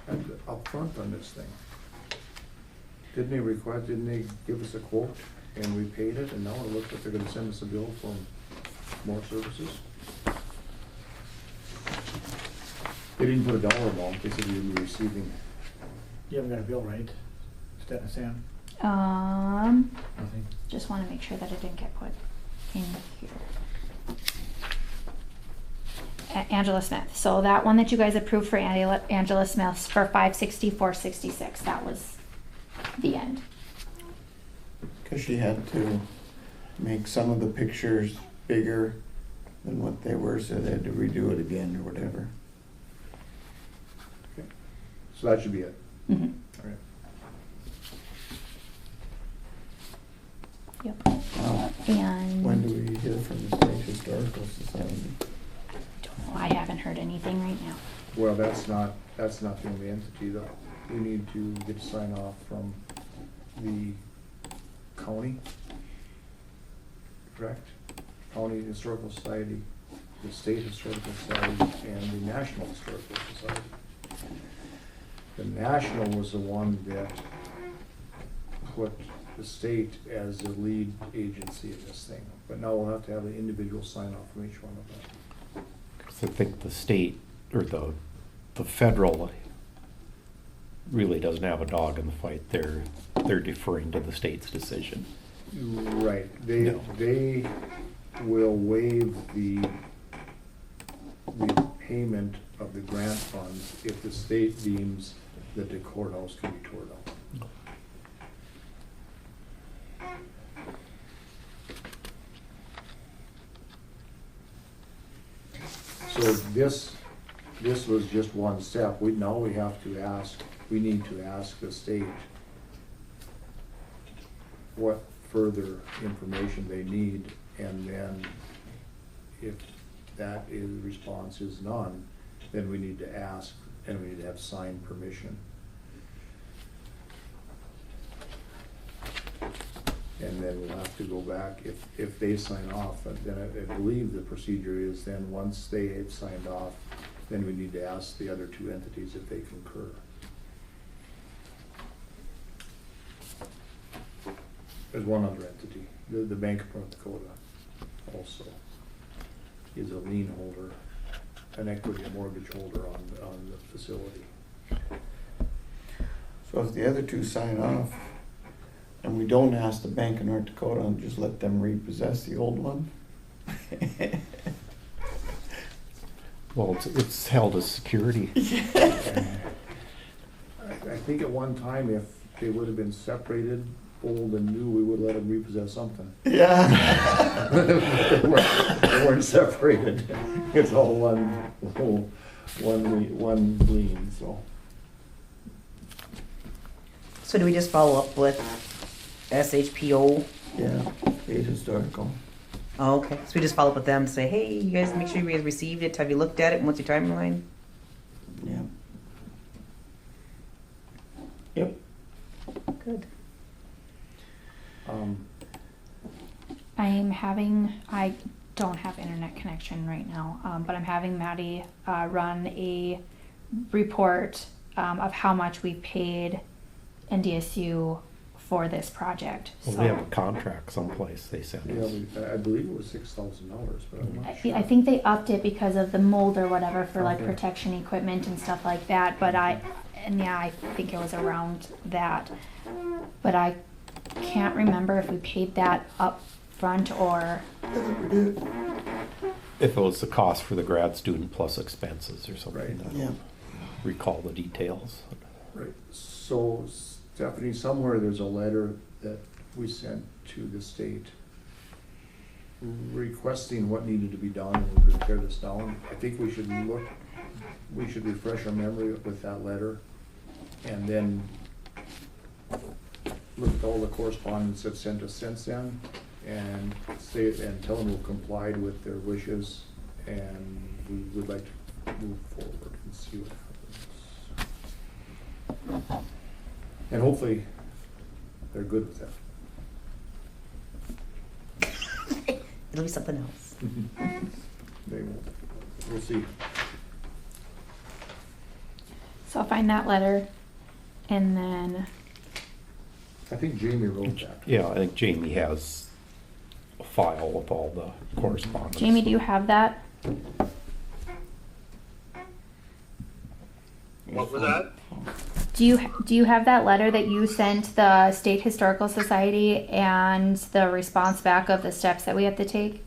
and upfront on this thing. Didn't they give us a quote and we paid it, and now it looks like they're gonna send us a bill for more services? They didn't put a dollar amount, they said we'd be receiving You haven't got a bill, right? Sam? nothing. Just want to make sure that it didn't get put in here. Angela Smith. So that one that you guys approved for Angela Smith for $564.66. That was the end. Because she had to make some of the pictures bigger than what they were, so they had to redo it again or whatever. So that should be it. Mm-hmm. All right. Yep. Wow. And When do we hear from the State Historical Society? I haven't heard anything right now. Well, that's not the only entity though. We need to get a sign off from the county, correct? County Historical Society, the State Historical Society, and the National Historical Society. The National was the one that put the state as the lead agency in this thing. But now we'll have to have an individual sign off from each one of them. 'Cause I think the state or the federal really doesn't have a dog in the fight. They're deferring to the state's decision. Right, No. they will waive the payment of the grant funds if the state deems that the courthouse can be torn down. So this was just one step. We need to ask the state what further information they need, and then if that is, response is none, then we need to ask, and we need to have signed permission. And then we'll have to go back, if they sign off, then I believe the procedure is then, once they have signed off, then we need to ask the other two entities if they concur. There's one other entity, the Bank of North Dakota also is a lien holder, an equity mortgage holder on the facility. So if the other two sign off, and we don't ask the Bank of North Dakota and just let them repossess the old one? Well, it's held as security. And I think at one time, if they would have been separated, old and new, we would let them repossess something. Yeah. They weren't separated. It's all one lien, so. So do we just follow up with SHPO? Yeah, state historical. Oh, okay. So we just follow up with them and say, hey, you guys make sure you guys received it. Have you looked at it? And what's your timeline? Yeah. Yep. Good. I don't have internet connection right now, but I'm having Maddie run a report of how much we paid NDSU for this project. Well, we have a contract someplace they sent us. I believe it was $6,000, but I'm not sure. I think they upped it because of the mold or whatever for like Okay. protection equipment and stuff like that, but I think it was around that. But I can't remember if we paid that up front or If it was the cost for the grad student plus expenses or something. Right. I don't Yeah. recall the details. Right, so Stephanie, somewhere there's a letter that we sent to the state requesting what needed to be done in order to tear this down. I think we should refresh our memory with that letter, and then look at all the correspondence that's sent us since then, and say it, and tell them we've complied with their wishes, and we would like to move forward and see what happens. And hopefully, they're good with that. It'll be something else. They will. We'll see. so I'll find that letter and then I think Jamie wrote that. Yeah, I think Jamie has a file with all the correspondence. Jamie, do you have that? What was that? Do you have that letter that you sent the State Historical Society and the response back of the steps that we have to take?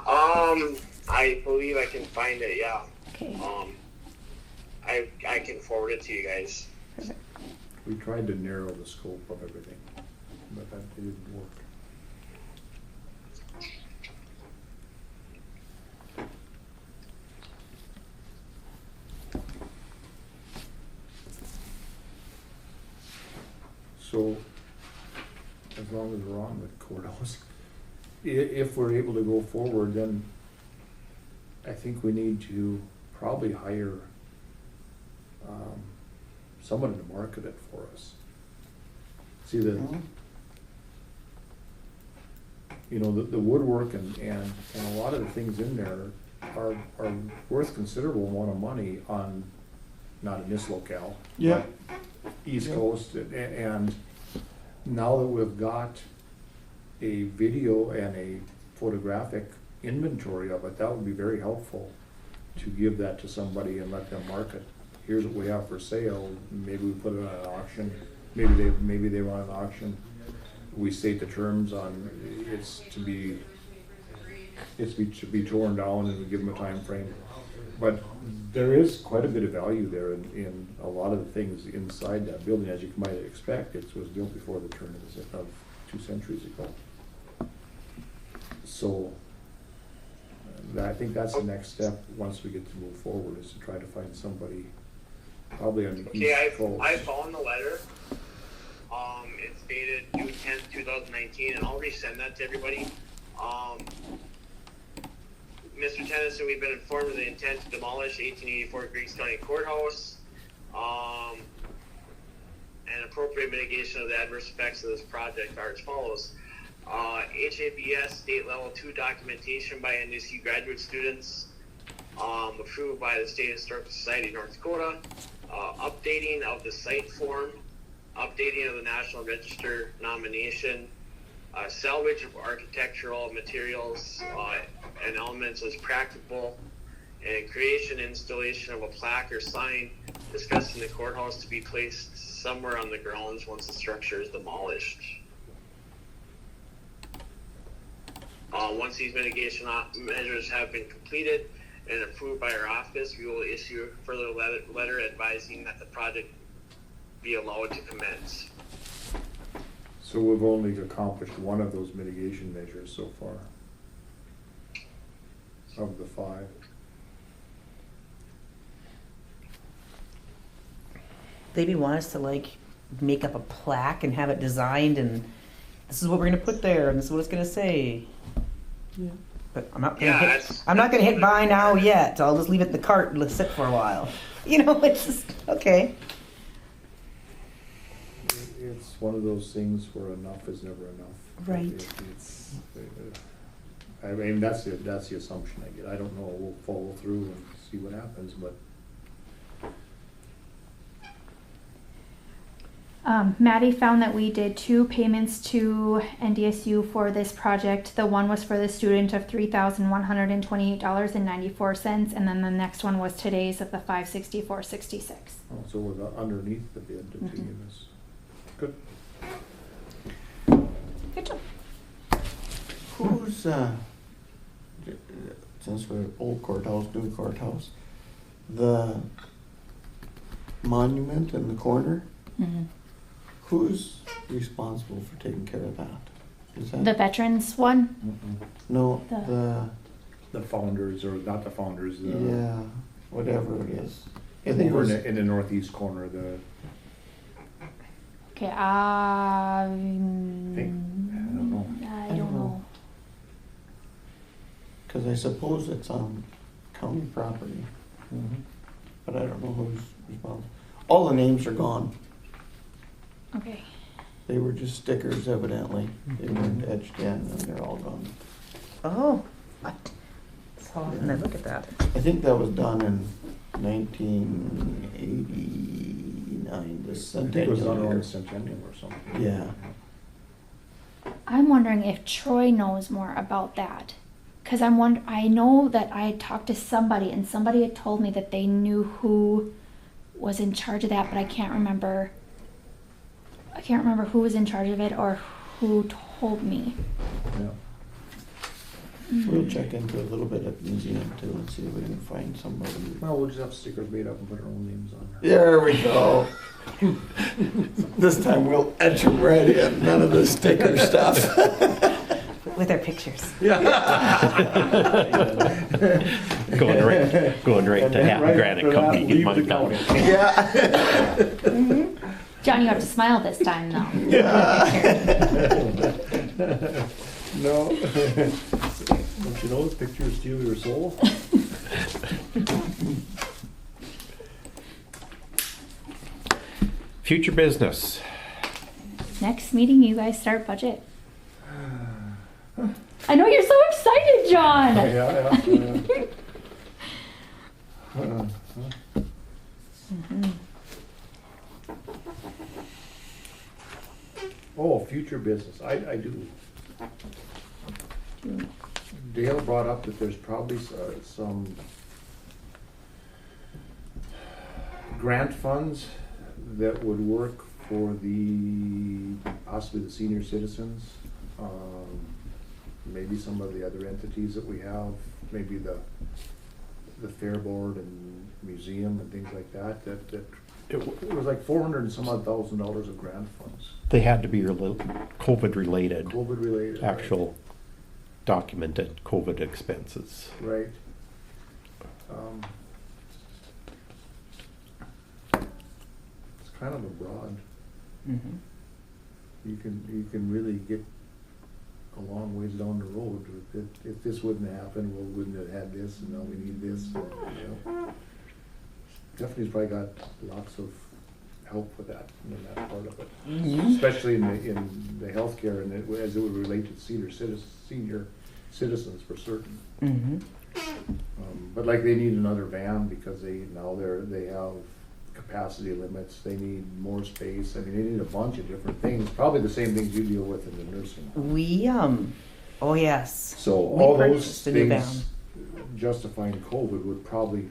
I believe I can find it, yeah. Okay. I can forward it to you guys. Perfect. We tried to narrow the scope of everything, but that didn't work. So, as long as we're on the courthouse, if we're able to go forward, then I think we need to probably hire someone to market it for us. See, the woodwork and a lot of the things in there are worth considerable amount of money on, not in this locale. Yeah. but East Coast, and now that we've got a video and a photographic inventory of it, that would be very helpful to give that to somebody and let them market. Here's what we have for sale, maybe we put it on an auction, maybe they run an auction. We state the terms on, it's to be torn down, and we give them a time frame. But there is quite a bit of value there in a lot of the things inside that building, as you might expect. It was built before the turn of 2 centuries ago. So I think that's the next step, once we get to move forward, is to try to find somebody, probably on the East Coast. I found the letter. It's dated June 10th, 2019, and I'll resend that to everybody. Mr. Tennyson, we've been informed of the intent to demolish 1884 Griggs County Courthouse, and appropriate mitigation of the adverse effects of this project are as follows. HABS state level 2 documentation by NDSU graduate students, approved by the State Historical Society of North Dakota, updating of the site form, updating of the National Register nomination, salvage of architectural materials and elements as practicable, and creation and installation of a plaque or sign discussing the courthouse to be placed somewhere on the grounds once the structure is demolished. Once these mitigation measures have been completed and approved by our office, we will issue a further letter advising that the project be allowed to commence. So we've only accomplished one of those mitigation measures so far, of the 5. They maybe want us to like make up a plaque and have it designed, and this is what we're gonna put there, and this is what it's gonna say. Yeah. But I'm not gonna hit buy now yet. I'll just leave it in the cart and let it sit for a while. You know, it's just okay. It's one of those things where enough is never enough. Right. I mean, that's the assumption I get. I don't know. We'll follow through and see what happens, but. Maddie found that we did 2 payments to NDSU for this project. The one was for the student of $3,128.94, and then the next one was today's of the $564.66. Oh, so we're underneath the bid to give us. Good. Good job. Who's, since we're old courthouse, new courthouse, the monument in the corner, who's responsible for taking care of that? Is that The veterans one? no, The founders, or not the founders, the. yeah, whatever it is. I think it Over was, in the northeast corner, the. Okay, I don't know. I don't know. because I suppose it's on county property, but I don't know who's responsible. All the names are gone. Okay. They were just stickers evidently. They weren't etched in and they're all gone. Oh, what? So and then look at that. I think that was done in 1989, the I think it was centennial done around year. the centennial or something. Yeah. I'm wondering if Troy knows more about that. Because I know that I had talked to somebody and somebody had told me that they knew who was in charge of that, but I can't remember who was in charge of it or who told me. Yeah. We'll check into a little bit at the museum too and see if we can find somebody. Well, we'll just have stickers made up and put our own names on there. There we go. This time we'll etch them right in. None of the sticker stuff. With our pictures. Yeah. Going right to half granite company, get mine done. Yeah. John, you have to smile this time though. No. Don't you know the pictures steal your soul? Future business. Next meeting, you guys start budget. I know you're so excited, John. Yeah. Oh, future business. I do. Dale brought up that there's probably some grant funds that would work for possibly the senior citizens, maybe some of the other entities that we have, maybe the fair board and museum and things like that, it was like $400 and some odd thousand of grant funds. They had to be COVID related. COVID related. Actual documented COVID expenses. Right. It's kind of a broad. You can really get a long ways down the road. If this wouldn't happen, we wouldn't have had this, and now we need this, you know. Stephanie's probably got lots of help with that, in that part of it. Especially in the healthcare and as it would relate to senior citizens for certain. Mm-hmm. But like they need another van because they have capacity limits, they need more space, I mean, they need a bunch of different things, probably the same things you deal with in the nursing home. Oh yes. So We all those purchased a new things justifying COVID would probably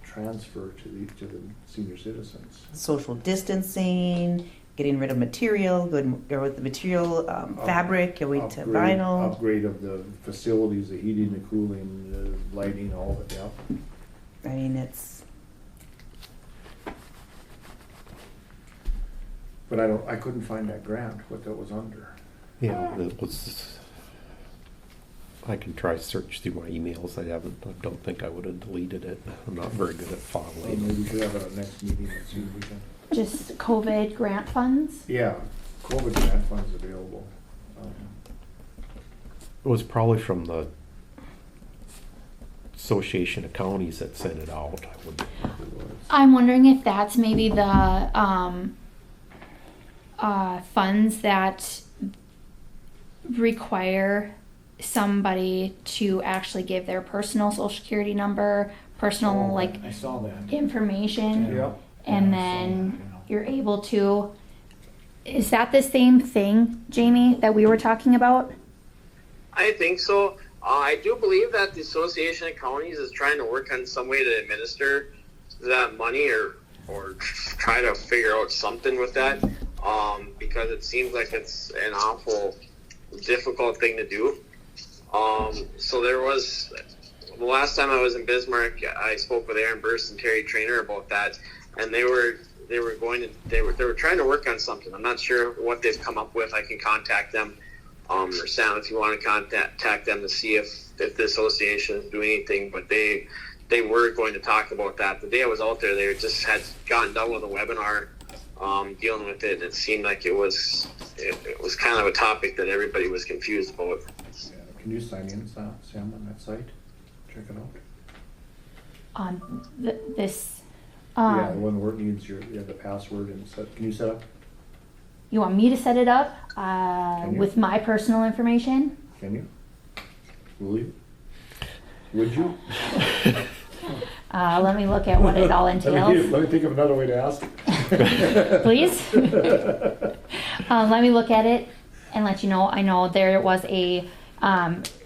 transfer to the senior citizens. Social distancing, getting rid of material, go with the material, fabric, going to vinyl. Upgrade of the facilities, the heating, the cooling, the lighting, all of it, yeah. I mean, it's, But I couldn't find that grant, what that was under. Yeah, it was, I can try search through my emails. I don't think I would have deleted it. I'm not very good at Well, filing. maybe we should have a next meeting and see if we can. Just COVID grant funds? Yeah, COVID grant funds available. It was probably from the Association of Counties that sent it out. I would. It was. I'm wondering if that's maybe the funds that require somebody to actually give their personal social security number, personal like I saw that. information, Yeah. and Yeah, I saw then that, you know. you're able to. Is that the same thing, Jamie, that we were talking about? I think so. I do believe that the Association of Counties is trying to work on some way to administer that money or try to figure out something with that, because it seems like it's an awful difficult thing to do. So there was, the last time I was in Bismarck, I spoke with Aaron Burst and Terry Trainer about that, and they were trying to work on something. I'm not sure what they've come up with. I can contact them, or Sam, if you want to contact them to see if the association is doing anything. But they were going to talk about that. The day I was out there, they just had gotten done with a webinar dealing with it, and it seemed like it was kind of a topic that everybody was confused about. Yeah. Can you sign in, Sam, on that site? Check it out. On this. Yeah, the one where it needs the password and set. Can you set up? You want me to set it up you? with my personal information? Can you? Will you? Would you? Let me look at what it all entails. Let me think of another way to ask it. Please. Let me look at it and let you know. I know there was a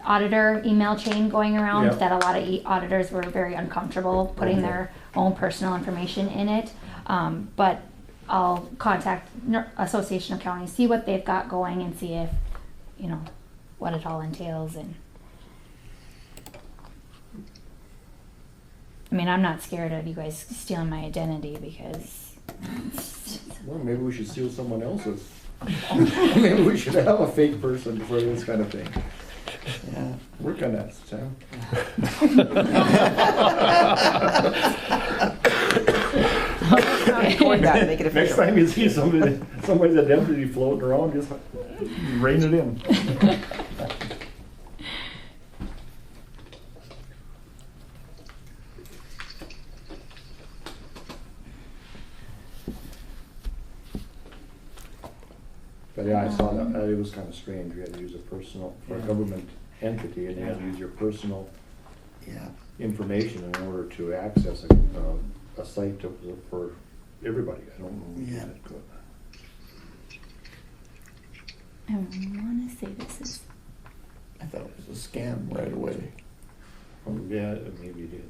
auditor email chain going around Yep. that a lot of auditors were very uncomfortable putting their own personal information in it. But I'll contact Association of Counties, see what they've got going, and see if, what it all entails. And I mean, I'm not scared of you guys stealing my identity because. Well, maybe we should steal someone else's. Maybe we should have a fake person for this kind of thing. Yeah. Work on that, Sam. Record that, make it Next official. time you see somebody's identity floating around, just rein it in. But yeah, I saw that, it was kind of strange, you had to use a personal, for a government entity, and you had to use your personal Yeah. information in order to access a site for everybody. I don't know. Yeah. That good. I want to say this is. I thought it was a scam right away. Yeah, maybe it is.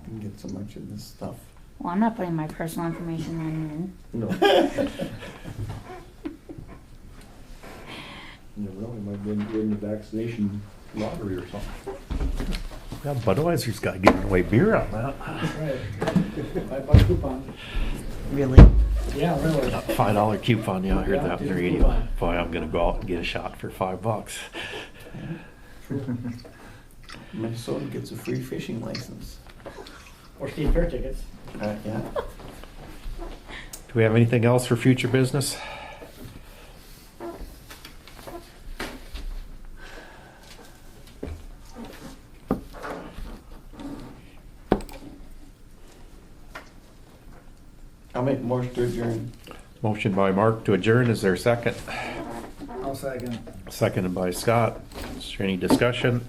You can get so much of this stuff. Well, I'm not putting my personal information in. No. You never know, you might win the vaccination lottery or something. Yeah, Budweiser's got giving away beer on that. Right. $5 coupon. Really? Yeah, really. $5 coupon, yeah, I heard Yeah, that on the good radio. coupon. Boy, I'm gonna go out and get a shot for $5. Minnesota gets a free fishing license. Or Steve Fair tickets. Yeah. Do we have anything else for future business? make a motion to adjourn. Motion by Mark to adjourn, is there a second? I'll second. Seconded by Scott. Is there any discussion?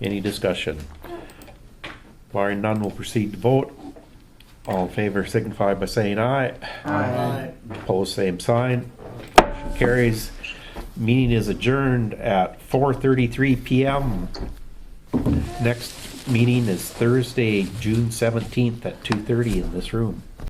Any discussion? Barring none, we'll proceed to vote. All in favor signify by saying aye. Aye. Opposed, same sign. Motion carries. Meeting is adjourned at 4:33 PM. Next meeting is Thursday, June 17th at 2:30 in this room.